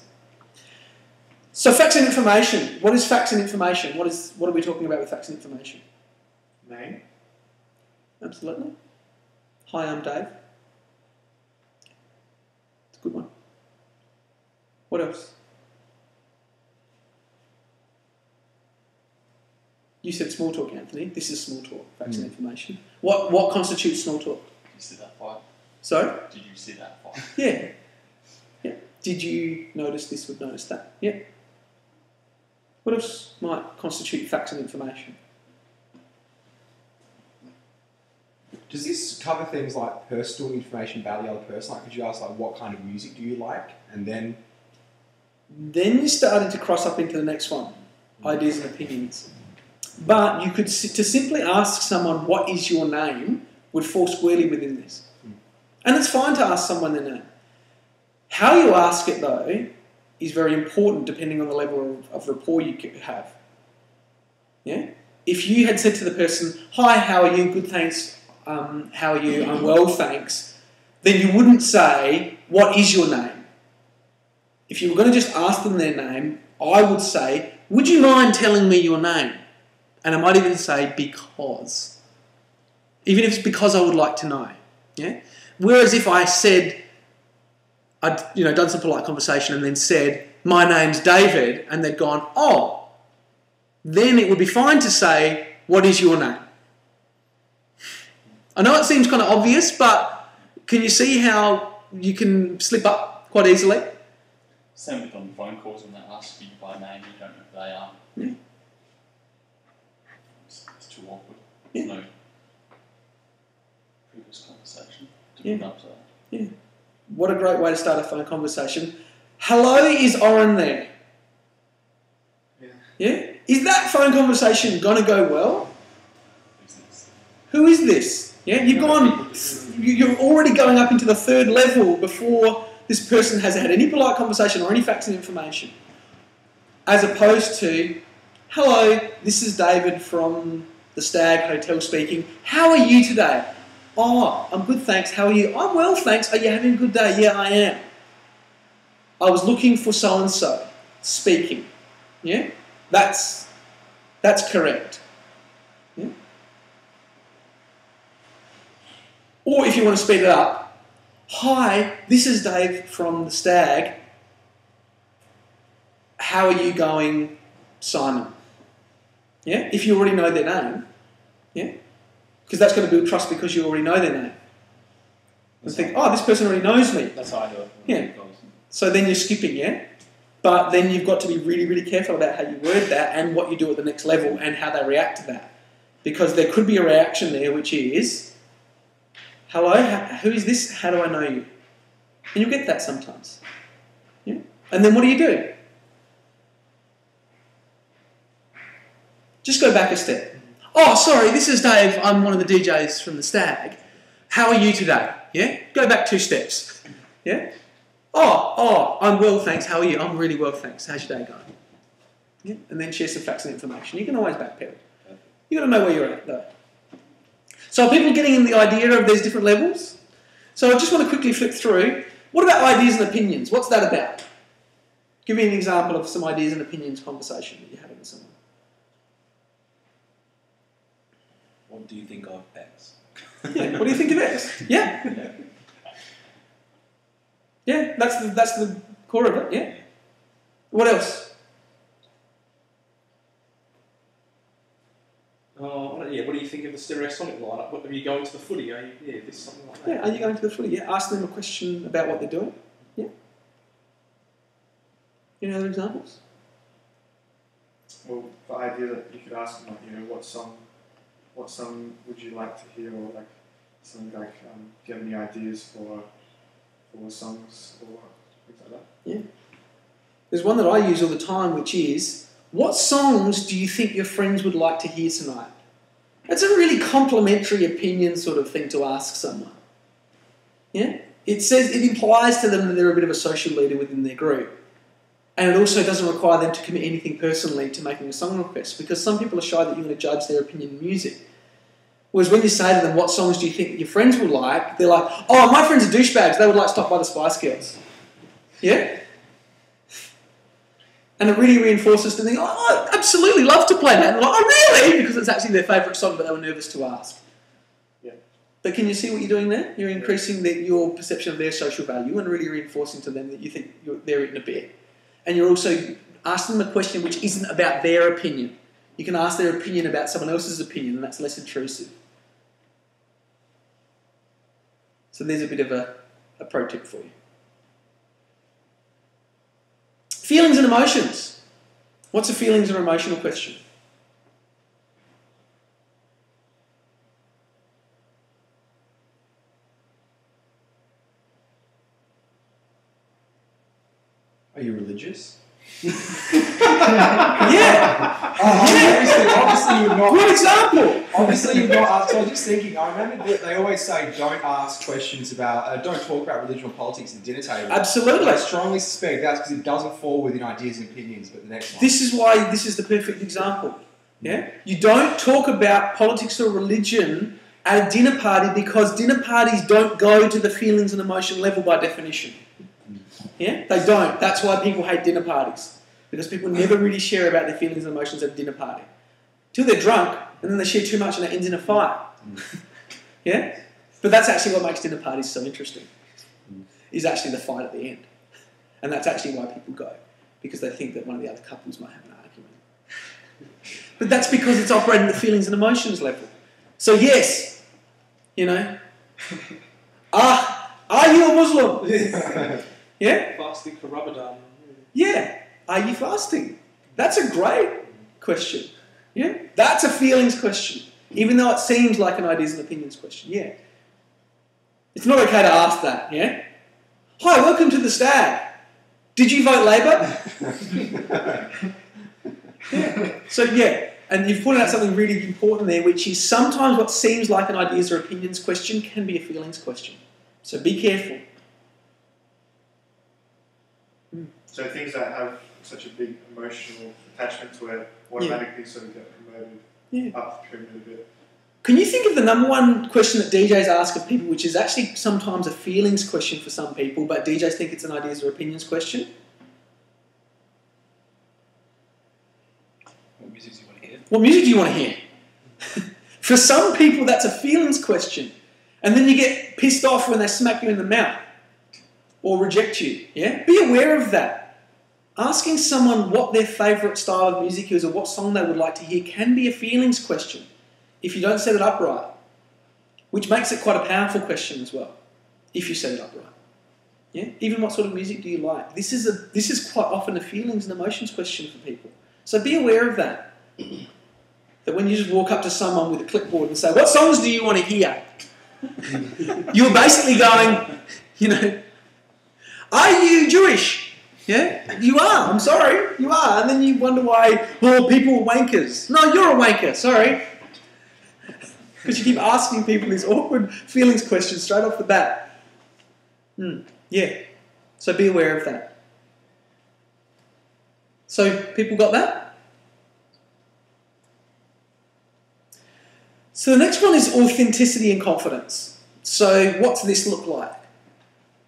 So facts and information. What is facts and information? What are we talking about with facts and information? Name. Absolutely. Hi, I'm Dave. It's a good one. What else? You said small talk, Anthony. This is small talk, facts and information. What constitutes small talk? Did you see that fight? Sorry? Did you see that fight? Yeah. Yeah. Did you notice this would notice that? Yeah. What else might constitute facts and information? Does this cover things like personal information about the other person? Like, could you ask, like, what kind of music do you like? And then you started to cross up into the next one, ideas and opinions. But you could, to simply ask someone, what is your name, would fall squarely within this. And it's fine to ask someone their name. How you ask it, though, is very important depending on the level of rapport you have. Yeah? If you had said to the person, hi, how are you? Good, thanks. How are you? I'm well, thanks. Then you wouldn't say, what is your name? If you were going to just ask them their name, I would say, would you mind telling me your name? And I might even say, because. Even if it's because I would like to know. Yeah? Whereas if I said, I'd done some polite conversation and then said, my name's David, and they'd gone, oh, then it would be fine to say, what is your name? I know it seems kind of obvious, but can you see how you can slip up quite easily? Same with on phone calls when they ask you by name, you don't know who they are. Yeah. It's too awkward. Yeah. There's no previous conversation to Yeah. put up to that. Yeah. What a great way to start a phone conversation. Hello, is Oren there? Yeah. Yeah? Is that phone conversation going to go well? Who's this? Who is this? Yeah, you're already going up into the third level before this person has had any polite conversation or any facts and information. As opposed to, hello, this is David from the Stag Hotel speaking. How are you today? Oh, I'm good, thanks. How are you? I'm well, thanks. Are you having a good day? Yeah, I am. I was looking for so-and-so speaking. Yeah? That's correct. Yeah? Or if you want to speed it up, hi, this is Dave from the Stag. How are you going, Simon? Yeah? If you already know their name. Yeah? Because that's going to build trust because you already know their name. And think, oh, this person already knows me. That's how I do it. Yeah. So then you're skipping, yeah? But then you've got to be really, really careful about how you word that and what you do at the next level and how they react to that. Because there could be a reaction there which is, hello, who is this? How do I know you? And you'll get that sometimes. Yeah? And then what do? Just go back a step. Oh, sorry, this is Dave. I'm one of the DJs from the Stag. How are you today? Yeah? Go back 2 steps. Yeah? Oh, I'm well, thanks. How are you? I'm really well, thanks. How's your day going? Yeah? And then share some facts and information. You can always backpedal. You've got to know where you're at, though. So are people getting in the idea of there's different levels? So I just want to quickly flip through. What about ideas and opinions? What's that about? Give me an example of some ideas and opinions conversation that you're having with someone. What do you think of X? Yeah, what do you think of X? Yeah? Yeah, that's the core of it, yeah? What else? What do you think of the stereosonic lineup? What, are you going to the footy? Are you, this something like that? Yeah, are you going to the footy? Yeah, ask them a question about what they're doing. Yeah. Any other examples? Well, the idea that you could ask them, like, what song would you like to hear, or like something like, do you have any ideas for songs or things like that? Yeah. There's one that I use all the time, which is, what songs do you think your friends would like to hear tonight? That's a really complimentary opinion sort of thing to ask someone. Yeah? It implies to them that they're a bit of a social leader within their group. And it also doesn't require them to commit anything personally to making a song request, because some people are shy that you're going to judge their opinion in music. Whereas when you say to them, what songs do you think your friends will like, they're like, oh, my friends are douchebags, they would like Stop by the Spice Girls. Yeah? And it really reinforces to think, oh, I absolutely love to play that. And they're like, oh, really? Because it's actually their favourite song, but they were nervous to ask. Yeah. But can you see what you're doing there? You're increasing your perception of their social value and really reinforcing to them that you think they're in a bit. And you're also asking them a question which isn't about their opinion. You can ask their opinion about someone else's opinion, and that's less intrusive. So there's a bit of a pro tip for you. Feelings and emotions. What's a feelings or emotional question? Are you religious? Yeah. Obviously you're not. Good example. Obviously you're not. So I was just thinking, I remember that they always say don't ask questions about, don't talk about religion or politics at the dinner table. Absolutely. But I strongly suspect that's because it doesn't fall within ideas and opinions, but the next one. This is why this is the perfect example. Yeah? You don't talk about politics or religion at a dinner party because dinner parties don't go to the feelings and emotion level by definition. Yeah? They don't. That's why people hate dinner parties. Because people never really share about their feelings and emotions at a dinner party. Till they're drunk, and then they share too much and it ends in a fight. Yeah? But that's actually what makes dinner parties so interesting. Is actually the fight at the end. And that's actually why people go. Because they think that one of the other couples might have an argument. But that's because it's operating at the feelings and emotions level. So yes, are you a Muslim? Yeah? Fasting for Ramadan. Yeah. Are you fasting? That's a great question. Yeah? That's a feelings question. Even though it seems like an ideas and opinions question. Yeah. It's not okay to ask that. Yeah? Hi, welcome to the Stag. Did you vote Labour? Yeah. So, yeah. And you've pointed out something really important there, which is sometimes what seems like an ideas or opinions question can be a feelings question. So be careful. So things that have such a big emotional attachment to it automatically sort of get promoted up the pyramid a bit. Can you think of the number one question that DJs ask of people, which is actually sometimes a feelings question for some people, but DJs think it's an ideas or opinions question? What music do you want to hear? What music do you want to hear? For some people, that's a feelings question. And then you get pissed off when they smack you in the mouth or reject you. Yeah? Be aware of that. Asking someone what their favourite style of music is or what song they would like to hear can be a feelings question if you don't set it up right, which makes it quite a powerful question as well, if you set it up right. Yeah? Even what sort of music do you like? This is quite often a feelings and emotions question for people. So be aware of that. That when you just walk up to someone with a clipboard and say, what songs do you want to hear? You're basically going, are you Jewish? Yeah? You are, I'm sorry, you are. And then you wonder why, people are wankers. No, you're a wanker, sorry. Because you keep asking people these awkward feelings questions straight off the bat. Yeah. So be aware of that. So people got that? So the next one is authenticity and confidence. So what's this look like?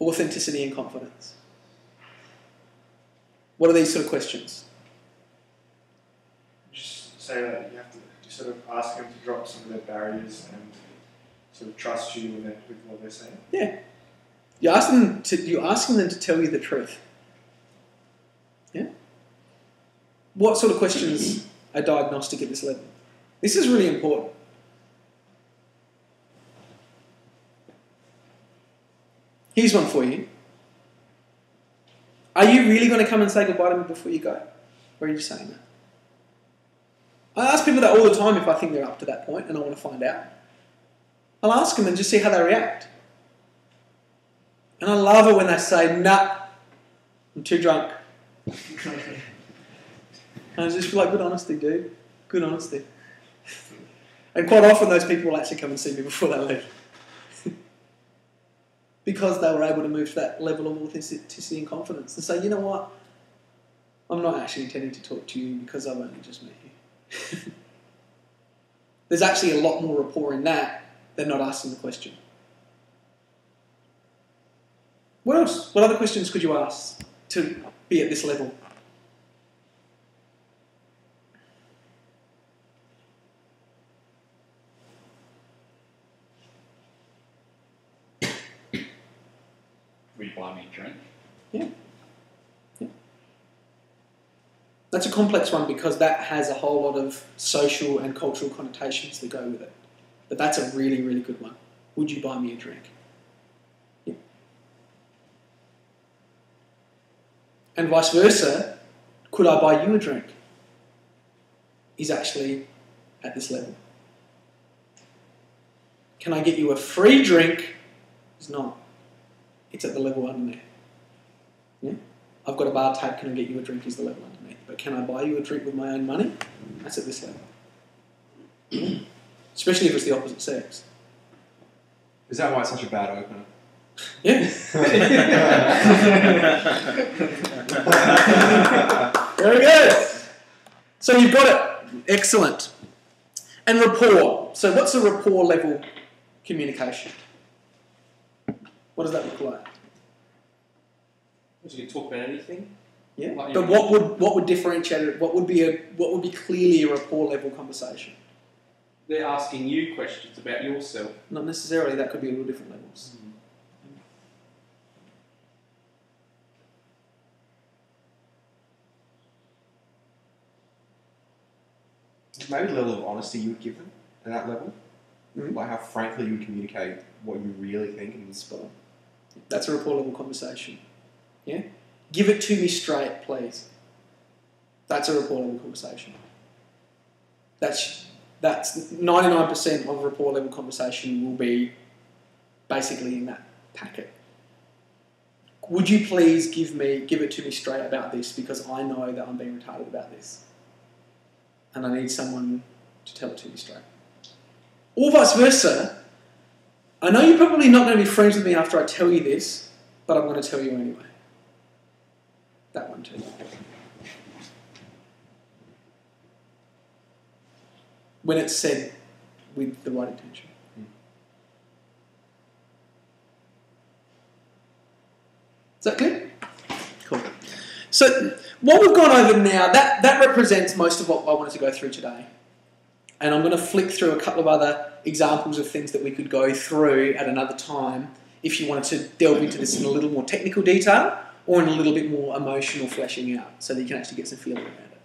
Authenticity and confidence. What are these sort of questions? Just say that you have to sort of ask them to drop some of their barriers and sort of trust you with what they're saying. Yeah. You're asking them to tell you the truth. Yeah? What sort of questions are diagnostic at this level? This is really important. Here's one for you. Are you really going to come and say goodbye to me before you go? Or are you just saying that? I ask people that all the time if I think they're up to that point and I want to find out. I'll ask them and just see how they react. And I love it when they say, nah, I'm too drunk. And I just feel like good honesty, dude. Good honesty. And quite often those people will actually come and see me before they leave. Because they were able to move to that level of authenticity and confidence and say, you know what, I'm not actually intending to talk to you because I've only just met you. There's actually a lot more rapport in that than not asking the question. What else? What other questions could you ask to be at this level? Will you buy me a drink? Yeah. That's a complex one because that has a whole lot of social and cultural connotations that go with it. But that's a really, really good one. Would you buy me a drink? Yeah. And vice versa, could I buy you a drink? Is actually at this level. Can I get you a free drink? It's not. It's at the level underneath. Yeah? I've got a bar tab, can I get you a drink is the level underneath. But can I buy you a drink with my own money? That's at this level. Yeah. Especially if it's the opposite sex. Is that why it's such a bad opener? Yeah. Very good. So you've got it. Excellent. And rapport. So what's a rapport level communication? What does that look like? So you can talk about anything. Yeah. Like, But what would differentiate it? What would be clearly a rapport level conversation? They're asking you questions about yourself. Not necessarily. That could be all different levels. Maybe the level of honesty you would give them at that level. Mm-hmm. Like how frankly you would communicate what you really think and Spot on. That's a rapport level conversation. Yeah? Give it to me straight, please. That's a rapport level conversation. That's 99% of rapport level conversation will be basically in that packet. Would you please give it to me straight about this because I know that I'm being retarded about this. And I need someone to tell it to me straight. Or vice versa. I know you're probably not going to be friends with me after I tell you this, but I'm going to tell you anyway. That one too. When it's said with the right intention. Is that clear? Cool. So what we've gone over now, that represents most of what I wanted to go through today. And I'm going to flick through a couple of other examples of things that we could go through at another time if you wanted to delve into this in a little more technical detail or in a little bit more emotional fleshing out so that you can actually get some feeling around it.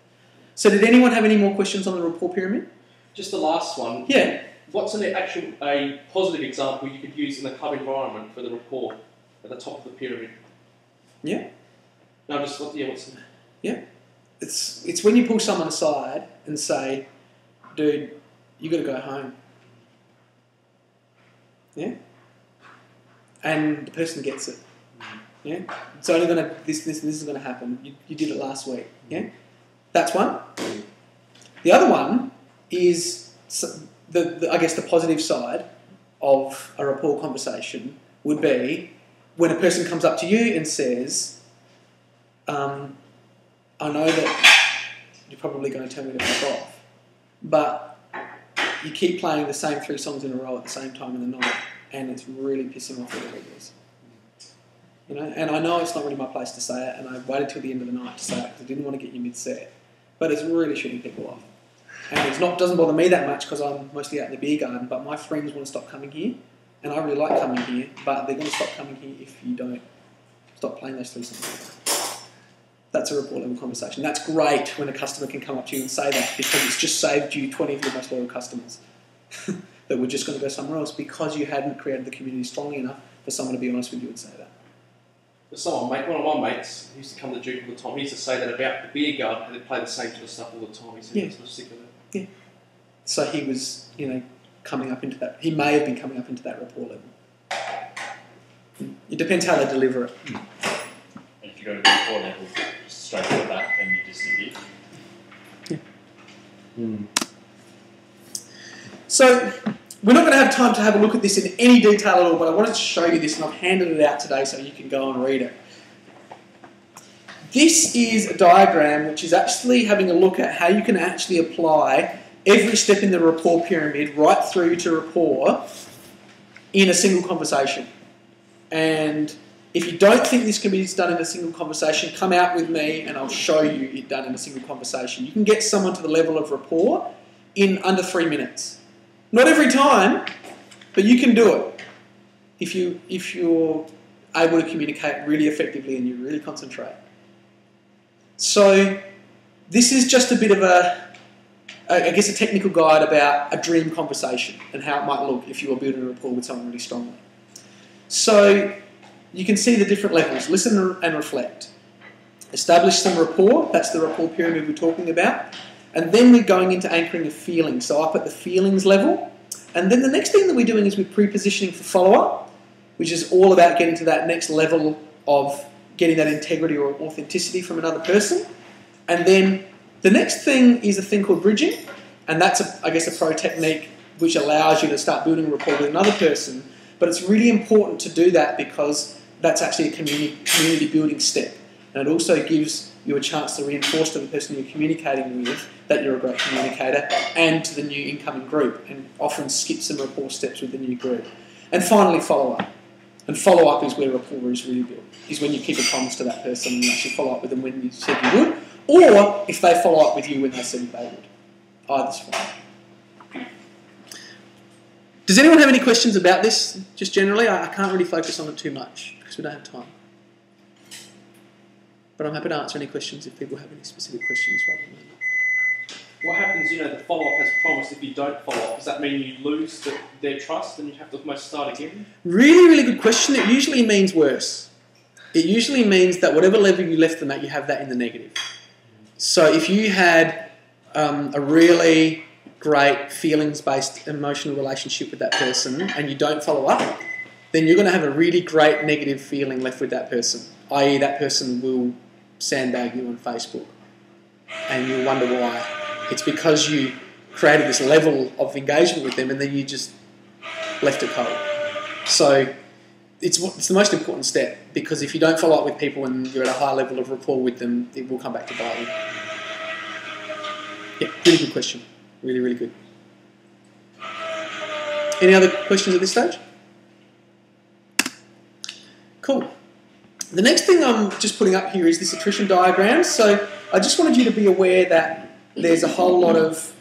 So did anyone have any more questions on the rapport pyramid? Just the last one. Yeah. What's a positive example you could use in the club environment for the rapport at the top of the pyramid? Yeah. No, just what's Yeah. It's when you pull someone aside and say, dude, you got to go home. Yeah. And the person gets it. Yeah. It's only gonna this is gonna happen. You did it last week. Yeah. That's one. The other one is I guess the positive side of a rapport conversation would be when a person comes up to you and says, I know that you're probably going to tell me to fuck off, but you keep playing the same 3 songs in a row at the same time in the night, and it's really pissing off the regulars. You know, and I know it's not really my place to say it, and I waited till the end of the night to say it because I didn't want to get you mid-set, but it's really shooting people off. And doesn't bother me that much because I'm mostly out in the beer garden, but my friends want to stop coming here, and I really like coming here, but they're going to stop coming here if you don't stop playing those 3 songs. That's a rapport level conversation. That's great when a customer can come up to you and say that because it's just saved you 20 of your most loyal customers that were just going to go somewhere else because you hadn't created the community strongly enough for someone to be honest with you and say that. One of my mates who used to come to Duke all the time, he used to say that about the beer garden, and they play the same sort of stuff all the time. He said he was sick of it. Yeah. So he was, coming up into that. He may have been coming up into that rapport level. It depends how they deliver it. And if you go to the rapport level, just straight to that, then you disappear. So we're not going to have time to have a look at this in any detail at all, but I wanted to show you this, and I've handed it out today so you can go and read it. This is a diagram which is actually having a look at how you can actually apply every step in the rapport pyramid right through to rapport in a single conversation. And if you don't think this can be done in a single conversation, come out with me and I'll show you it done in a single conversation. You can get someone to the level of rapport in under 3 minutes. Not every time, but you can do it if you're able to communicate really effectively and you really concentrate. So this is just a bit of a technical guide about a dream conversation and how it might look if you were building a rapport with someone really strongly. So you can see the different levels. Listen and reflect. Establish some rapport. That's the rapport pyramid we're talking about. And then we're going into anchoring of feelings. So up at the feelings level. And then the next thing that we're doing is we're pre-positioning for follow-up, which is all about getting to that next level of getting that integrity or authenticity from another person. And then the next thing is a thing called bridging. And that's, a pro technique which allows you to start building rapport with another person. But it's really important to do that because that's actually a community building step. And it also gives you a chance to reinforce to the person you're communicating with that you're a great communicator and to the new incoming group, and often skip some rapport steps with the new group. And finally, follow-up. And follow-up is where rapport is really built, is when you keep a promise to that person and you actually follow up with them when you said you would, or if they follow up with you when they said they would. Either's fine. Does anyone have any questions about this, just generally? I can't really focus on it too much because we don't have time. But I'm happy to answer any questions if people have any specific questions rather than that. What happens, the follow-up has promised if you don't follow up? Does that mean you lose their trust and you have to almost start again? Really, really good question. It usually means worse. It usually means that whatever level you left them at, you have that in the negative. So if you had a really great feelings-based emotional relationship with that person and you don't follow up, then you're going to have a really great negative feeling left with that person, i.e. that person will sandbag you on Facebook and you'll wonder why. It's because you created this level of engagement with them and then you just left it cold. So it's the most important step, because if you don't follow up with people and you're at a high level of rapport with them, it will come back to bite you. Yeah, really good question. Really, really good. Any other questions at this stage? Cool. The next thing I'm just putting up here is this attrition diagram. So I just wanted you to be aware that there's a whole lot of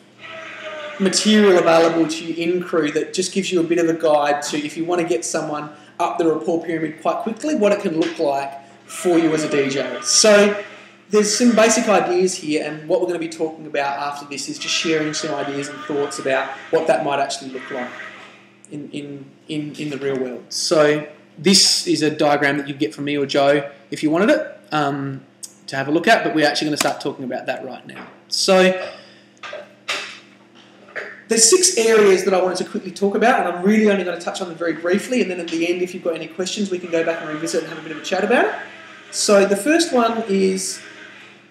material available to you in Crew that just gives you a bit of a guide to, if you want to get someone up the rapport pyramid quite quickly, what it can look like for you as a DJ. So there's some basic ideas here, and what we're going to be talking about after this is just sharing some ideas and thoughts about what that might actually look like in the real world. So this is a diagram that you'd get from me or Joe if you wanted it to have a look at, but we're actually going to start talking about that right now. So there's 6 areas that I wanted to quickly talk about, and I'm really only going to touch on them very briefly, and then at the end, if you've got any questions, we can go back and revisit and have a bit of a chat about it. So the first one is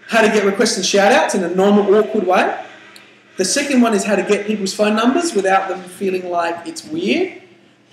how to get requests and shout-outs in a normal, awkward way. The second one is how to get people's phone numbers without them feeling like it's weird.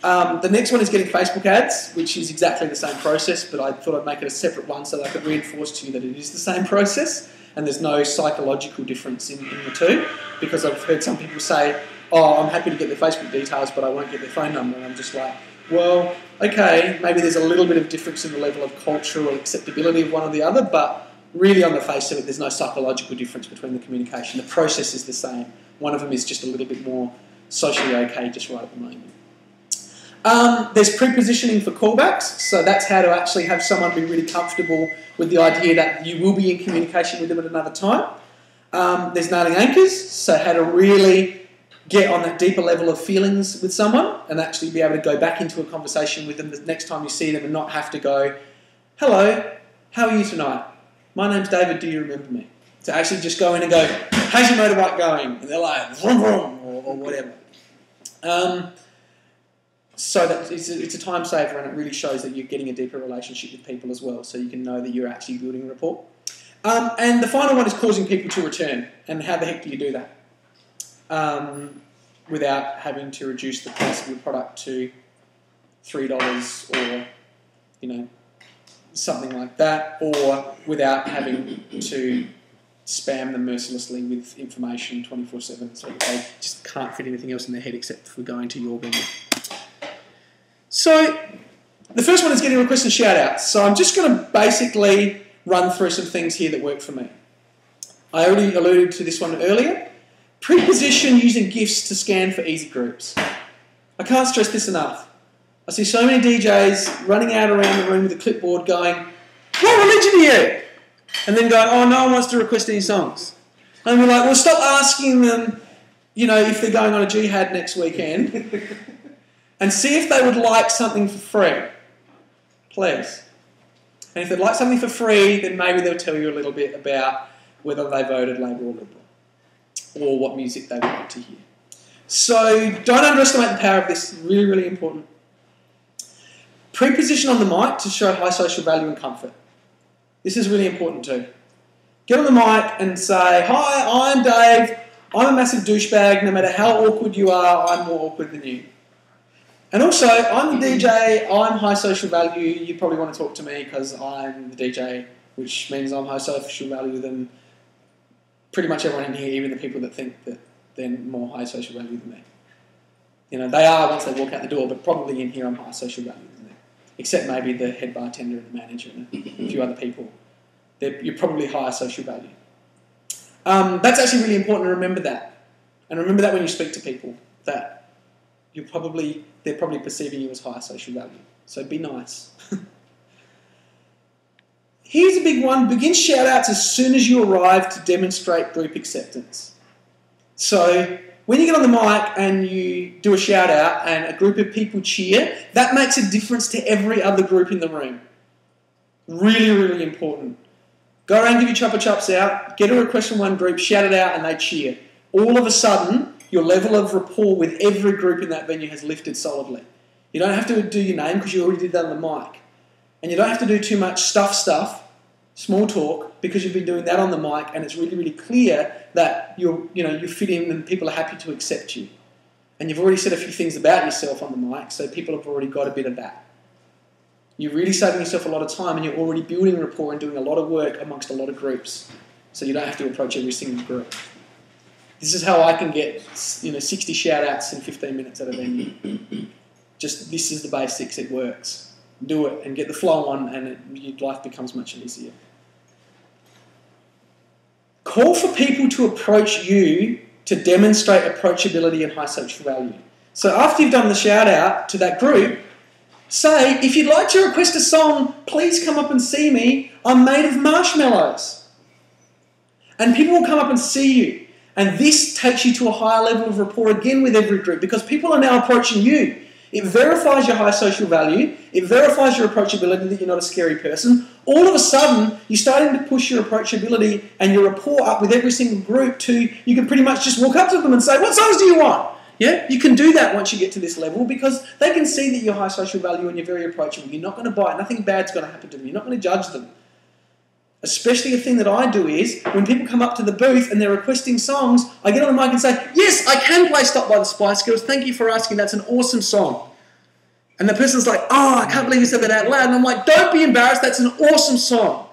The next one is getting Facebook ads, which is exactly the same process, but I thought I'd make it a separate one so that I could reinforce to you that it is the same process and there's no psychological difference in the two, because I've heard some people say, oh, I'm happy to get their Facebook details, but I won't get their phone number, and I'm just like, well, okay, maybe there's a little bit of difference in the level of cultural acceptability of one or the other, but really on the face of it, there's no psychological difference between the communication. The process is the same. One of them is just a little bit more socially okay just right at the moment. There's pre-positioning for callbacks, so that's how to actually have someone be really comfortable with the idea that you will be in communication with them at another time. There's nailing anchors, so how to really get on that deeper level of feelings with someone and actually be able to go back into a conversation with them the next time you see them and not have to go, hello, how are you tonight? My name's David, do you remember me? To actually just go in and go, how's your motorbike going? And they're like, vroom, vroom, or whatever. So that it's a time saver, and it really shows that you're getting a deeper relationship with people as well, so you can know that you're actually building a rapport. And the final one is causing people to return. And how the heck do you do that? without having to reduce the price of your product to $3 or, something like that, or without having to spam them mercilessly with information 24/7 so they just can't fit anything else in their head except for going to your venue. So the first one is getting requests and shout-outs. So I'm just going to basically run through some things here that work for me. I already alluded to this one earlier. Pre-position using GIFs to scan for easy groups. I can't stress this enough. I see so many DJs running out around the room with a clipboard going, "What religion are you?" And then going, "Oh, no one wants to request any songs." And we're like, well, stop asking them, if they're going on a jihad next weekend and see if they would like something for free. Please. And if they'd like something for free, then maybe they'll tell you a little bit about whether they voted Labour or Liberal or what music they would like to hear. So don't underestimate the power of this. Really, really important. Pre-position on the mic to show high social value and comfort. This is really important too. Get on the mic and say, "Hi, I'm Dave. I'm a massive douchebag. No matter how awkward you are, I'm more awkward than you. And also, I'm the DJ. I'm high social value. You probably want to talk to me because I'm the DJ, which means I'm high social value than pretty much everyone in here, even the people that think that they're more high social value than me. They are once they walk out the door, but probably in here I'm high social value than them. Except maybe the head bartender and the manager and a few other people. You're probably higher social value. That's actually really important to remember that. And remember that when you speak to people, that they're probably perceiving you as higher social value. So be nice. Here's a big one. Begin shout-outs as soon as you arrive to demonstrate group acceptance. So when you get on the mic and you do a shout-out and a group of people cheer, that makes a difference to every other group in the room. Really, really important. Go around, give your chopper chops out, get a request from one group, shout it out, and they cheer. All of a sudden, your level of rapport with every group in that venue has lifted solidly. You don't have to do your name because you already did that on the mic. And you don't have to do too much stuff, small talk, because you've been doing that on the mic, and it's really, really clear that you fit in and people are happy to accept you. And you've already said a few things about yourself on the mic, so people have already got a bit of that. You're really saving yourself a lot of time, and you're already building rapport and doing a lot of work amongst a lot of groups. So you don't have to approach every single group. This is how I can get 60 shout-outs in 15 minutes at a venue. This is the basics, it works. Do it and get the flow on, and your life becomes much easier. Call for people to approach you to demonstrate approachability and high social value. So after you've done the shout-out to that group, say, "If you'd like to request a song, please come up and see me. I'm made of marshmallows." And people will come up and see you. And this takes you to a higher level of rapport again with every group because people are now approaching you. It verifies your high social value. It verifies your approachability, that you're not a scary person. All of a sudden, you're starting to push your approachability and your rapport up with every single group to, you can pretty much just walk up to them and say, "What songs do you want?" Yeah, you can do that once you get to this level because they can see that you're high social value and you're very approachable. You're not going to bite. Nothing bad's going to happen to them. You're not going to judge them. Especially a thing that I do is, when people come up to the booth and they're requesting songs, I get on the mic and say, "Yes, I can play Stop by the Spice Girls. Thank you for asking. That's an awesome song." And the person's like, "Oh, I can't believe you said that out loud." And I'm like, "Don't be embarrassed. That's an awesome song."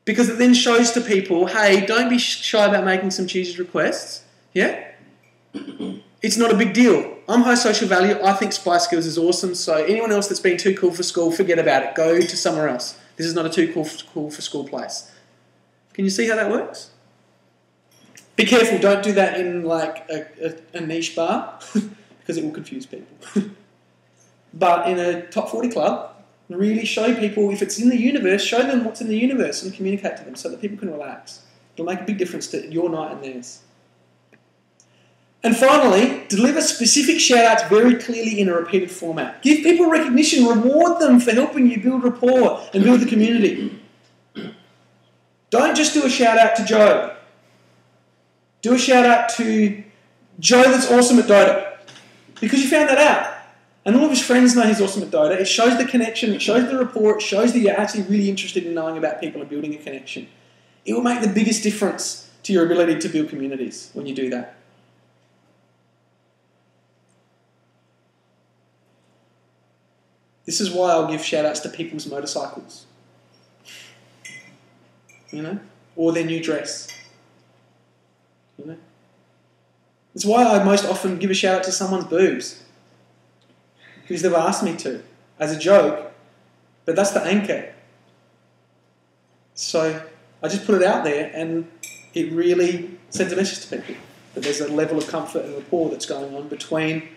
Because it then shows to people, hey, don't be shy about making some cheesy requests. Yeah? It's not a big deal. I'm high social value. I think Spice Girls is awesome. So anyone else that's been too cool for school, forget about it. Go to somewhere else. This is not a too cool for school place. Can you see how that works? Be careful. Don't do that in like a niche bar because it will confuse people. But in a top 40 club, really show people, if it's in the universe, show them what's in the universe and communicate to them so that people can relax. It'll make a big difference to your night and theirs. And finally, deliver specific shout-outs very clearly in a repeated format. Give people recognition, reward them for helping you build rapport and build the community. Don't just do a shout-out to Joe. Do a shout-out to Joe that's awesome at Dota. Because you found that out. And all of his friends know he's awesome at Dota. It shows the connection, it shows the rapport, it shows that you're actually really interested in knowing about people and building a connection. It will make the biggest difference to your ability to build communities when you do that. This is why I'll give shout outs to people's motorcycles. You know? Or their new dress. You know? It's why I most often give a shout out to someone's boobs. Because they've asked me to. As a joke. But that's the anchor. So I just put it out there and it really sends a message to people. That there's a level of comfort and rapport that's going on between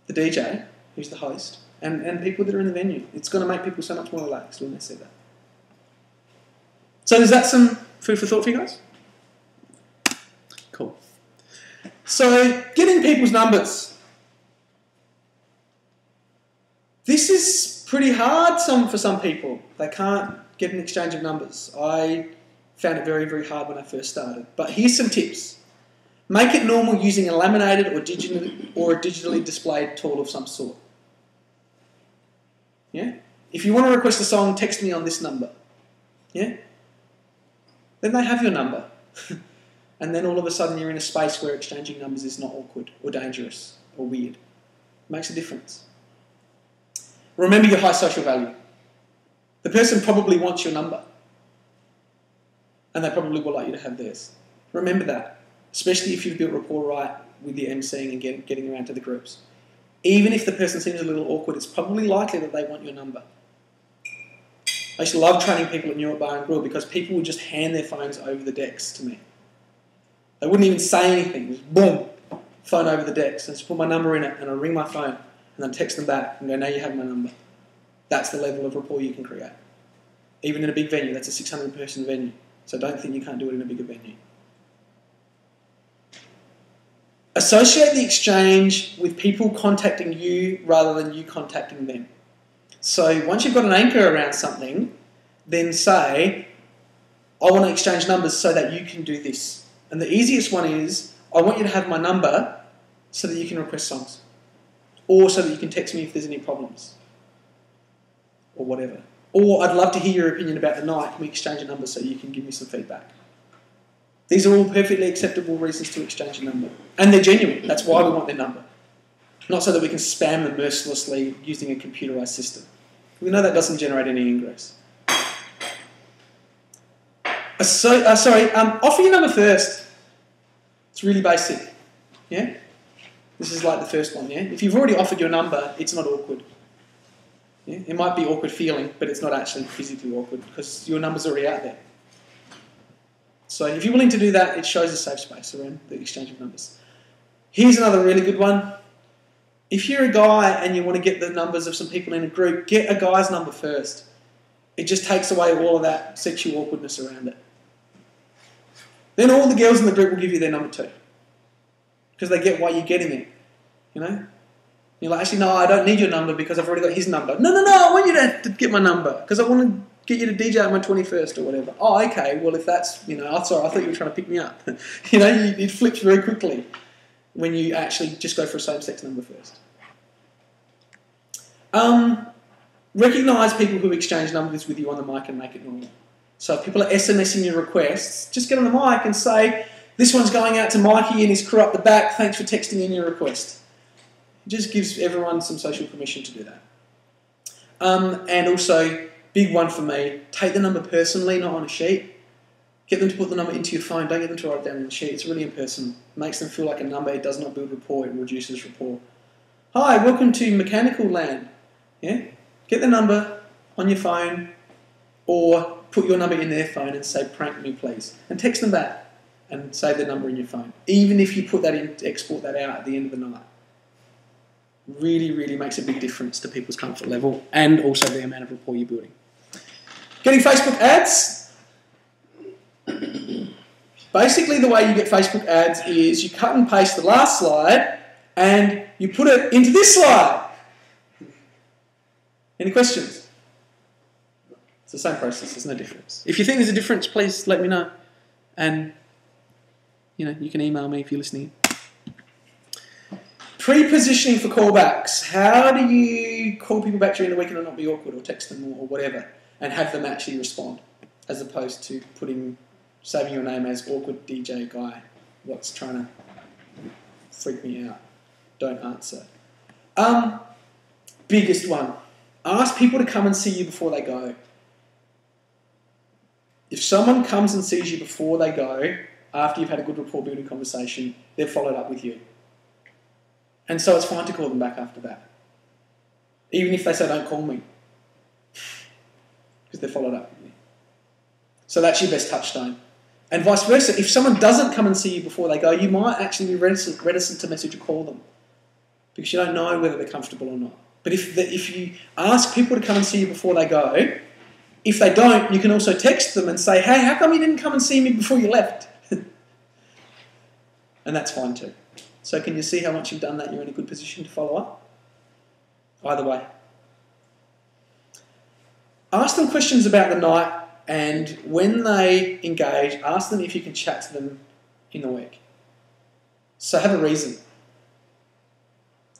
the DJ, who's the host, and people that are in the venue. It's going to make people so much more relaxed when they see that. So is that some food for thought for you guys? Cool. So getting people's numbers. This is pretty hard for some people. They can't get an exchange of numbers. I found it very, very hard when I first started. But here's some tips. Make it normal using a laminated or a digitally displayed tool of some sort. Yeah? If you want to request a song, text me on this number. Yeah? Then they have your number. And then all of a sudden you're in a space where exchanging numbers is not awkward or dangerous or weird. It makes a difference. Remember your high social value. The person probably wants your number. And they probably would like you to have theirs. Remember that. Especially if you've built rapport right with your emceeing and getting around to the groups. Even if the person seems a little awkward, it's probably likely that they want your number. I used to love training people at Newark Bar and Grill because people would just hand their phones over the decks to me. They wouldn't even say anything. Just boom, phone over the decks. I just put my number in it and I ring my phone and then text them back and go, now you have my number. That's the level of rapport you can create. Even in a big venue, that's a 600-person venue. So don't think you can't do it in a bigger venue. Associate the exchange with people contacting you rather than you contacting them. So once you've got an anchor around something, then say, I want to exchange numbers so that you can do this. And the easiest one is, I want you to have my number so that you can request songs. Or so that you can text me if there's any problems. Or whatever. Or I'd love to hear your opinion about the night. Can we exchange a number so you can give me some feedback? These are all perfectly acceptable reasons to exchange a number. And they're genuine. That's why we want their number. Not so that we can spam them mercilessly using a computerised system. We know that doesn't generate any ingress. Offer your number first. It's really basic. Yeah? This is like the first one, yeah? If you've already offered your number, it's not awkward. Yeah? It might be awkward feeling, but it's not actually physically awkward because your number's already out there. So if you're willing to do that, it shows a safe space around the exchange of numbers. Here's another really good one. If you're a guy and you want to get the numbers of some people in a group, get a guy's number first. It just takes away all of that sexual awkwardness around it. Then all the girls in the group will give you their number too. Because they get why you're getting it. You know? You're like, actually, no, I don't need your number because I've already got his number. No, I want you to get my number because I want to get you to DJ at my 21st or whatever. Oh, okay, well, if that's, oh, sorry, I thought you were trying to pick me up. It flips very quickly when you actually just go for a same-sex number first. Recognise people who exchange numbers with you on the mic and make it normal. So if people are SMSing your requests, just get on the mic and say, this one's going out to Mikey and his crew up the back, thanks for texting in your request. It just gives everyone some social permission to do that. And also, big one for me, take the number personally, not on a sheet. Get them to put the number into your phone, don't get them to write it down on the sheet. It's really impersonal. It makes them feel like a number, it does not build rapport, it reduces rapport. Hi, welcome to Mechanical Land. Yeah? Get the number on your phone or put your number in their phone and say, prank me please. And text them back and save the number in your phone. Even if you put that in, export that out at the end of the night. Really, really makes a big difference to people's comfort level and also the amount of rapport you're building. Getting Facebook ads. Basically, the way you get Facebook ads is you cut and paste the last slide and you put it into this slide. Any questions? It's the same process, there's no difference. If you think there's a difference, please let me know. And, you can email me if you're listening. Pre-positioning for callbacks. How do you call people back during the week and not be awkward or text them or whatever and have them actually respond as opposed to saving your name as awkward DJ guy what's trying to freak me out. Don't answer. Biggest one. Ask people to come and see you before they go. If someone comes and sees you before they go, after you've had a good rapport building conversation, they've followed up with you. And so it's fine to call them back after that. Even if they say, don't call me. Because they followed up with you. So that's your best touchstone. And vice versa, if someone doesn't come and see you before they go, you might actually be reticent to message or call them. Because you don't know whether they're comfortable or not. But if you ask people to come and see you before they go, if they don't, you can also text them and say, hey, how come you didn't come and see me before you left? And that's fine too. So can you see how much you've done that? You're in a good position to follow up? Either way. Ask them questions about the night, and when they engage, ask them if you can chat to them in the week. So have a reason.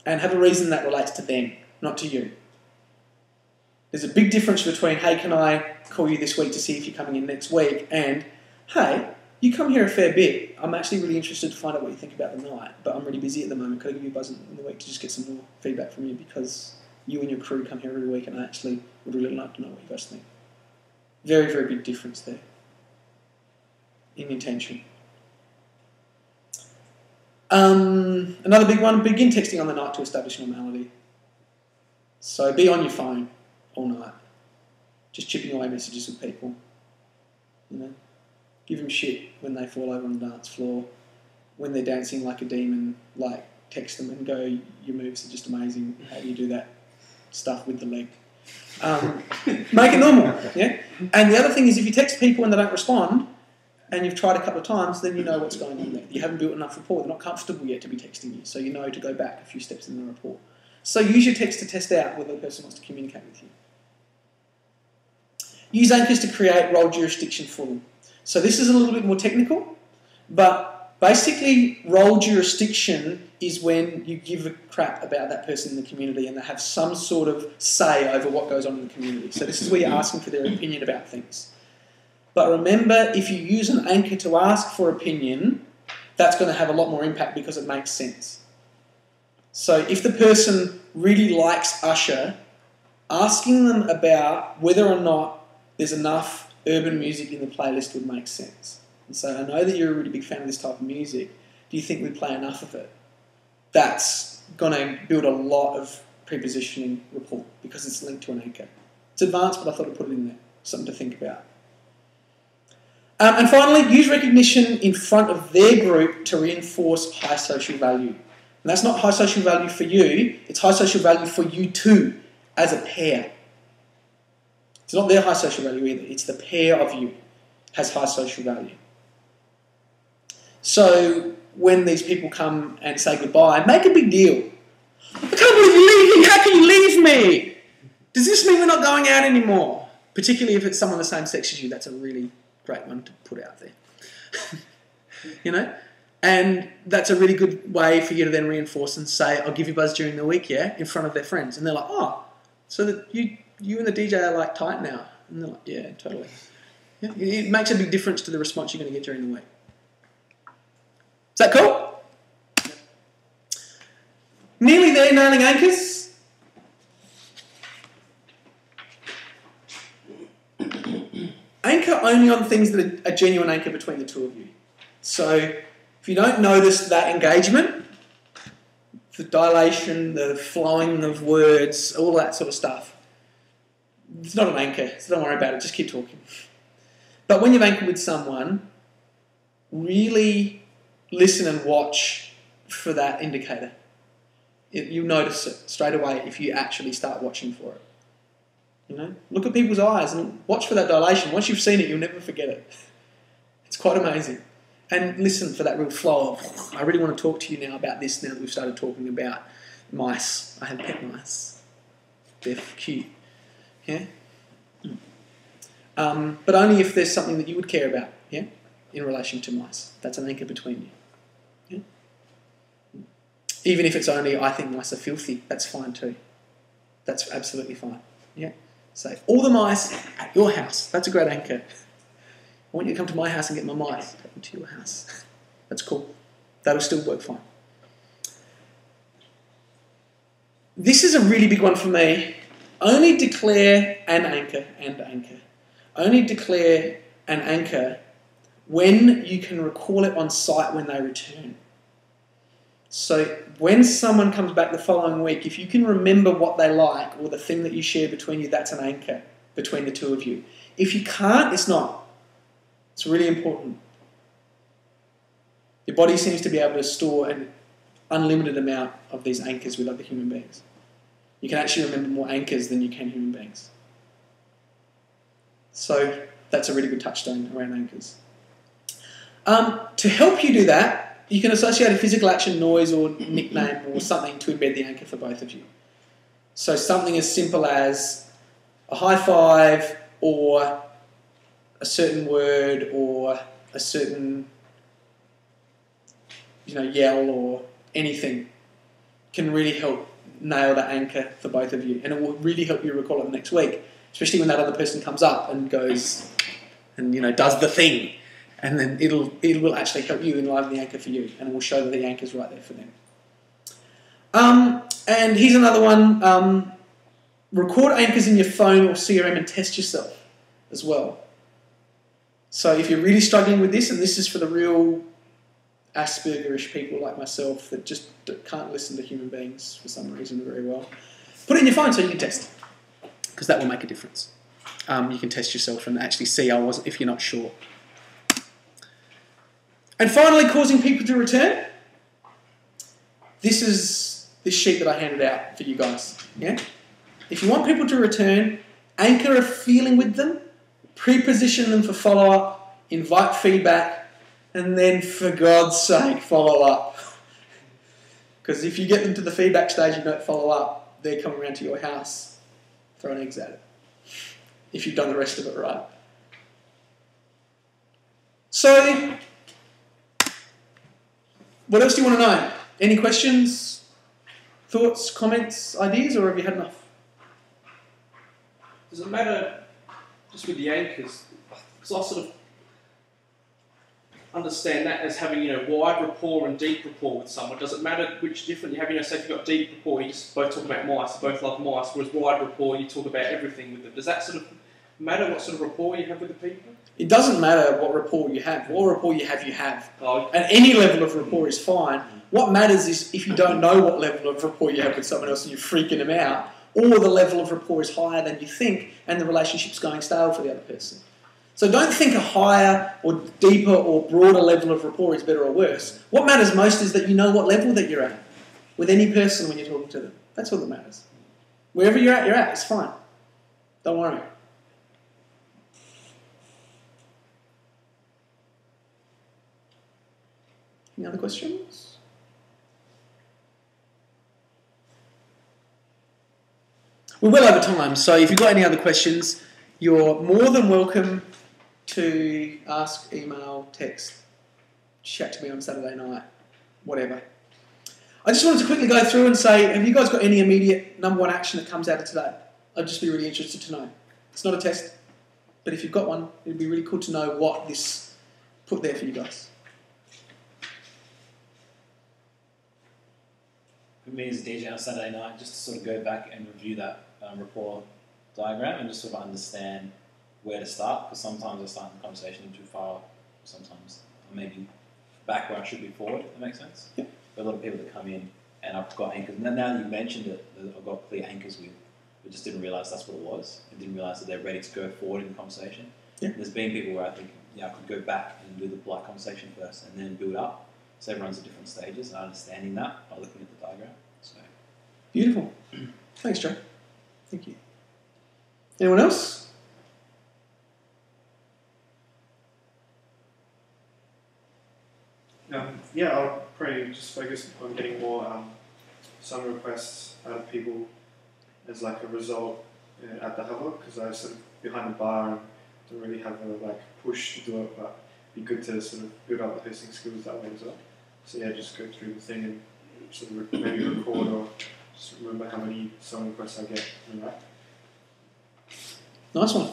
And have a reason that relates to them, not to you. There's a big difference between, hey, can I call you this week to see if you're coming in next week, and, hey, you come here a fair bit. I'm actually really interested to find out what you think about the night, but I'm really busy at the moment. Could I give you a buzz in the week to just get some more feedback from you, because you and your crew come here every week and I actually would really like to know what you guys think. Very, very big difference there in intention. Another big one, begin texting on the night to establish normality. So be on your phone all night, just chipping away messages with people. You know, give them shit when they fall over on the dance floor, when they're dancing like a demon. Like, text them and go, your moves are just amazing. How do you do that stuff with the leg? Make it normal, yeah. And the other thing is, if you text people and they don't respond, and you've tried a couple of times, then you know what's going on there. You haven't built enough rapport. They're not comfortable yet to be texting you, so you know to go back a few steps in the rapport. So use your text to test out whether the person wants to communicate with you. Use anchors to create role jurisdiction for them. So this is a little bit more technical, but basically role jurisdiction is when you give a crap about that person in the community and they have some sort of say over what goes on in the community. So this is where you're asking for their opinion about things. But remember, if you use an anchor to ask for opinion, that's going to have a lot more impact because it makes sense. So if the person really likes Usher, asking them about whether or not there's enough urban music in the playlist would make sense. And so I know that you're a really big fan of this type of music. Do you think we play enough of it? That's going to build a lot of prepositioning rapport because it's linked to an anchor. It's advanced, but I thought I'd put it in there. Something to think about. And finally, use recognition in front of their group to reinforce high social value. And that's not high social value for you, it's high social value for you two as a pair. It's not their high social value either, it's the pair of you has high social value. So when these people come and say goodbye, make a big deal. I can't believe you're leaving, how can you leave me? Does this mean we're not going out anymore? Particularly if it's someone the same sex as you, that's a really great one to put out there. You know? And that's a really good way for you to then reinforce and say, I'll give you a buzz during the week, yeah, in front of their friends. And they're like, oh, so that you and the DJ are like tight now. And they're like, yeah, totally. Yeah, it makes a big difference to the response you're going to get during the week. Is that cool? Nearly there, nailing anchors. Anchor only on things that are a genuine anchor between the two of you. So if you don't notice that engagement, the dilation, the flowing of words, all that sort of stuff, it's not an anchor, so don't worry about it, just keep talking. But when you've anchored with someone, really listen and watch for that indicator. You'll notice it straight away if you actually start watching for it. You know, look at people's eyes and watch for that dilation. Once you've seen it, you'll never forget it. It's quite amazing. And listen for that real flow of, I really want to talk to you now about this, now that we've started talking about mice. I have pet mice. They're cute. Yeah? But only if there's something that you would care about, yeah, in relation to mice. That's an anchor between you. Yeah? Even if it's only, I think mice are filthy, that's fine too. That's absolutely fine. Yeah? Say, all the mice at your house. That's a great anchor. I want you to come to my house and get my mice. Come to your house. That's cool. That'll still work fine. This is a really big one for me. only declare an anchor and anchor. Only declare an anchor when you can recall it on site when they return. So when someone comes back the following week, if you can remember what they like or the thing that you share between you, that's an anchor between the two of you. If you can't, it's not. It's really important. Your body seems to be able to store an unlimited amount of these anchors with other human beings. You can actually remember more anchors than you can human beings. So that's a really good touchstone around anchors. To help you do that, you can associate a physical action, noise, or nickname or something to embed the anchor for both of you. So something as simple as a high five or a certain word or a certain yell or anything can really help nail that anchor for both of you, and it will really help you recall it the next week, especially when that other person comes up and goes and does the thing, and then it will actually help you enliven the anchor for you, and it will show that the anchor's right there for them. And here's another one: record anchors in your phone or CRM and test yourself as well. So if you're really struggling with this, and this is for the real Aspergerish people like myself that just can't listen to human beings for some reason very well, put it in your phone so you can test, because that will make a difference. You can test yourself and actually see if you're not sure. And finally, causing people to return. This is this sheet that I handed out for you guys. Yeah. If you want people to return, anchor a feeling with them, pre-position them for follow-up, invite feedback, and then, for God's sake, follow up. Because if you get them to the feedback stage and don't follow up, they're coming around to your house throwing eggs at it. If you've done the rest of it right. So, what else do you want to know? Any questions, thoughts, comments, ideas, or have you had enough? Does it matter, just with the anchors, because I sort of understand that as having, wide rapport and deep rapport with someone. Does it matter which different you have? Say if you've got deep rapport, you just both talk about mice, both love mice, whereas wide rapport, you talk about everything with them. Does that sort of matter what sort of rapport you have with the people? It doesn't matter what rapport you have. What rapport you have, you have. Oh, and any level of rapport is fine. What matters is if you don't know what level of rapport you have with someone else and you're freaking them out, or the level of rapport is higher than you think and the relationship's going stale for the other person. So don't think a higher or deeper or broader level of rapport is better or worse. What matters most is that you know what level that you're at with any person when you're talking to them. That's what matters. Wherever you're at, it's fine. Don't worry. Any other questions? We're well over time, so if you've got any other questions, you're more than welcome to ask, email, text, chat to me on Saturday night, whatever. I just wanted to quickly go through and say, have you guys got any immediate number one action that comes out of today? I'd just be really interested to know. It's not a test, but if you've got one, it'd be really cool to know what this put there for you guys. For me as a DJ on Saturday night, just to sort of go back and review that rapport diagram and just sort of understand where to start, because sometimes I start the conversation too far, sometimes I maybe back where I should be forward, if that makes sense. Yeah. There are a lot of people that come in and I've got anchors, and now you mentioned it, I've got clear anchors with, we just didn't realise that's what it was, and didn't realise that they're ready to go forward in the conversation. Yeah. There's been people where I think, I could go back and do the polite conversation first and then build up. So everyone's at different stages, and understanding that by looking at the diagram. So beautiful. Thanks, Joe. Thank you. Anyone else? I'll probably just focus on getting more song requests out of people as like a result at the Hover, because I was sort of behind the bar and don't really have a push to do it, but it'd be good to sort of build up the hosting skills that way as well. So just go through the thing and sort of maybe record or just remember how many song requests I get and that. Nice one.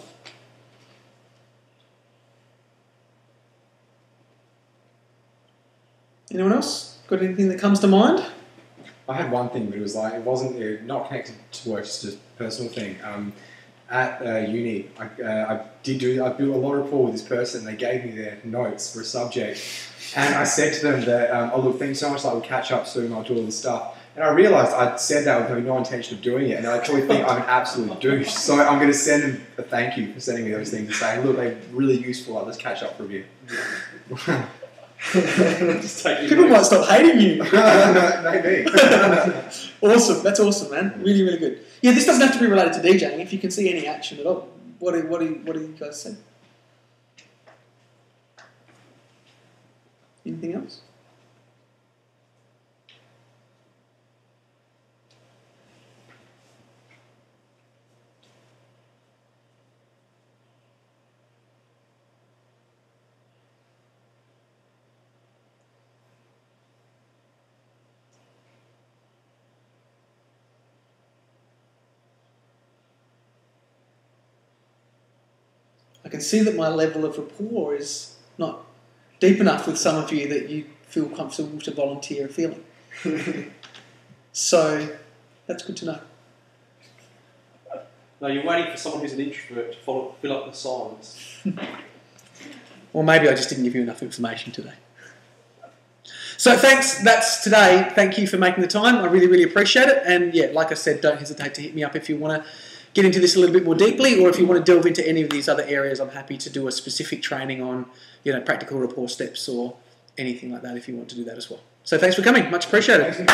Anyone else? Got anything that comes to mind? I had one thing, but it was like it wasn't not connected to work, just a personal thing. At uni, I built a lot of rapport with this person. They gave me their notes for a subject, and I said to them that, "Oh look, thanks so much. Like we'll catch up soon. I'll do all this stuff." And I realised I'd said that with having no intention of doing it, and I probably think I'm an absolute douche. So I'm going to send them a thank you for sending me those things and saying, "Look, they're really useful. Like, let's catch up for a bit." People might stop hating you. Maybe. Awesome. That's awesome, man. Really, really good. Yeah, this doesn't have to be related to DJing. If you can see any action at all, what do you guys say? Anything else? I can see that my level of rapport is not deep enough with some of you that you feel comfortable to volunteer a feeling. So that's good to know. No, you're waiting for someone who's an introvert to fill up the silence. Or maybe I just didn't give you enough information today. So thanks, that's today. Thank you for making the time. I really, really appreciate it. And yeah, like I said, don't hesitate to hit me up if you want to get into this a little bit more deeply, or if you want to delve into any of these other areas. I'm happy to do a specific training on, practical rapport steps or anything like that if you want to do that as well. So thanks for coming. Much appreciated.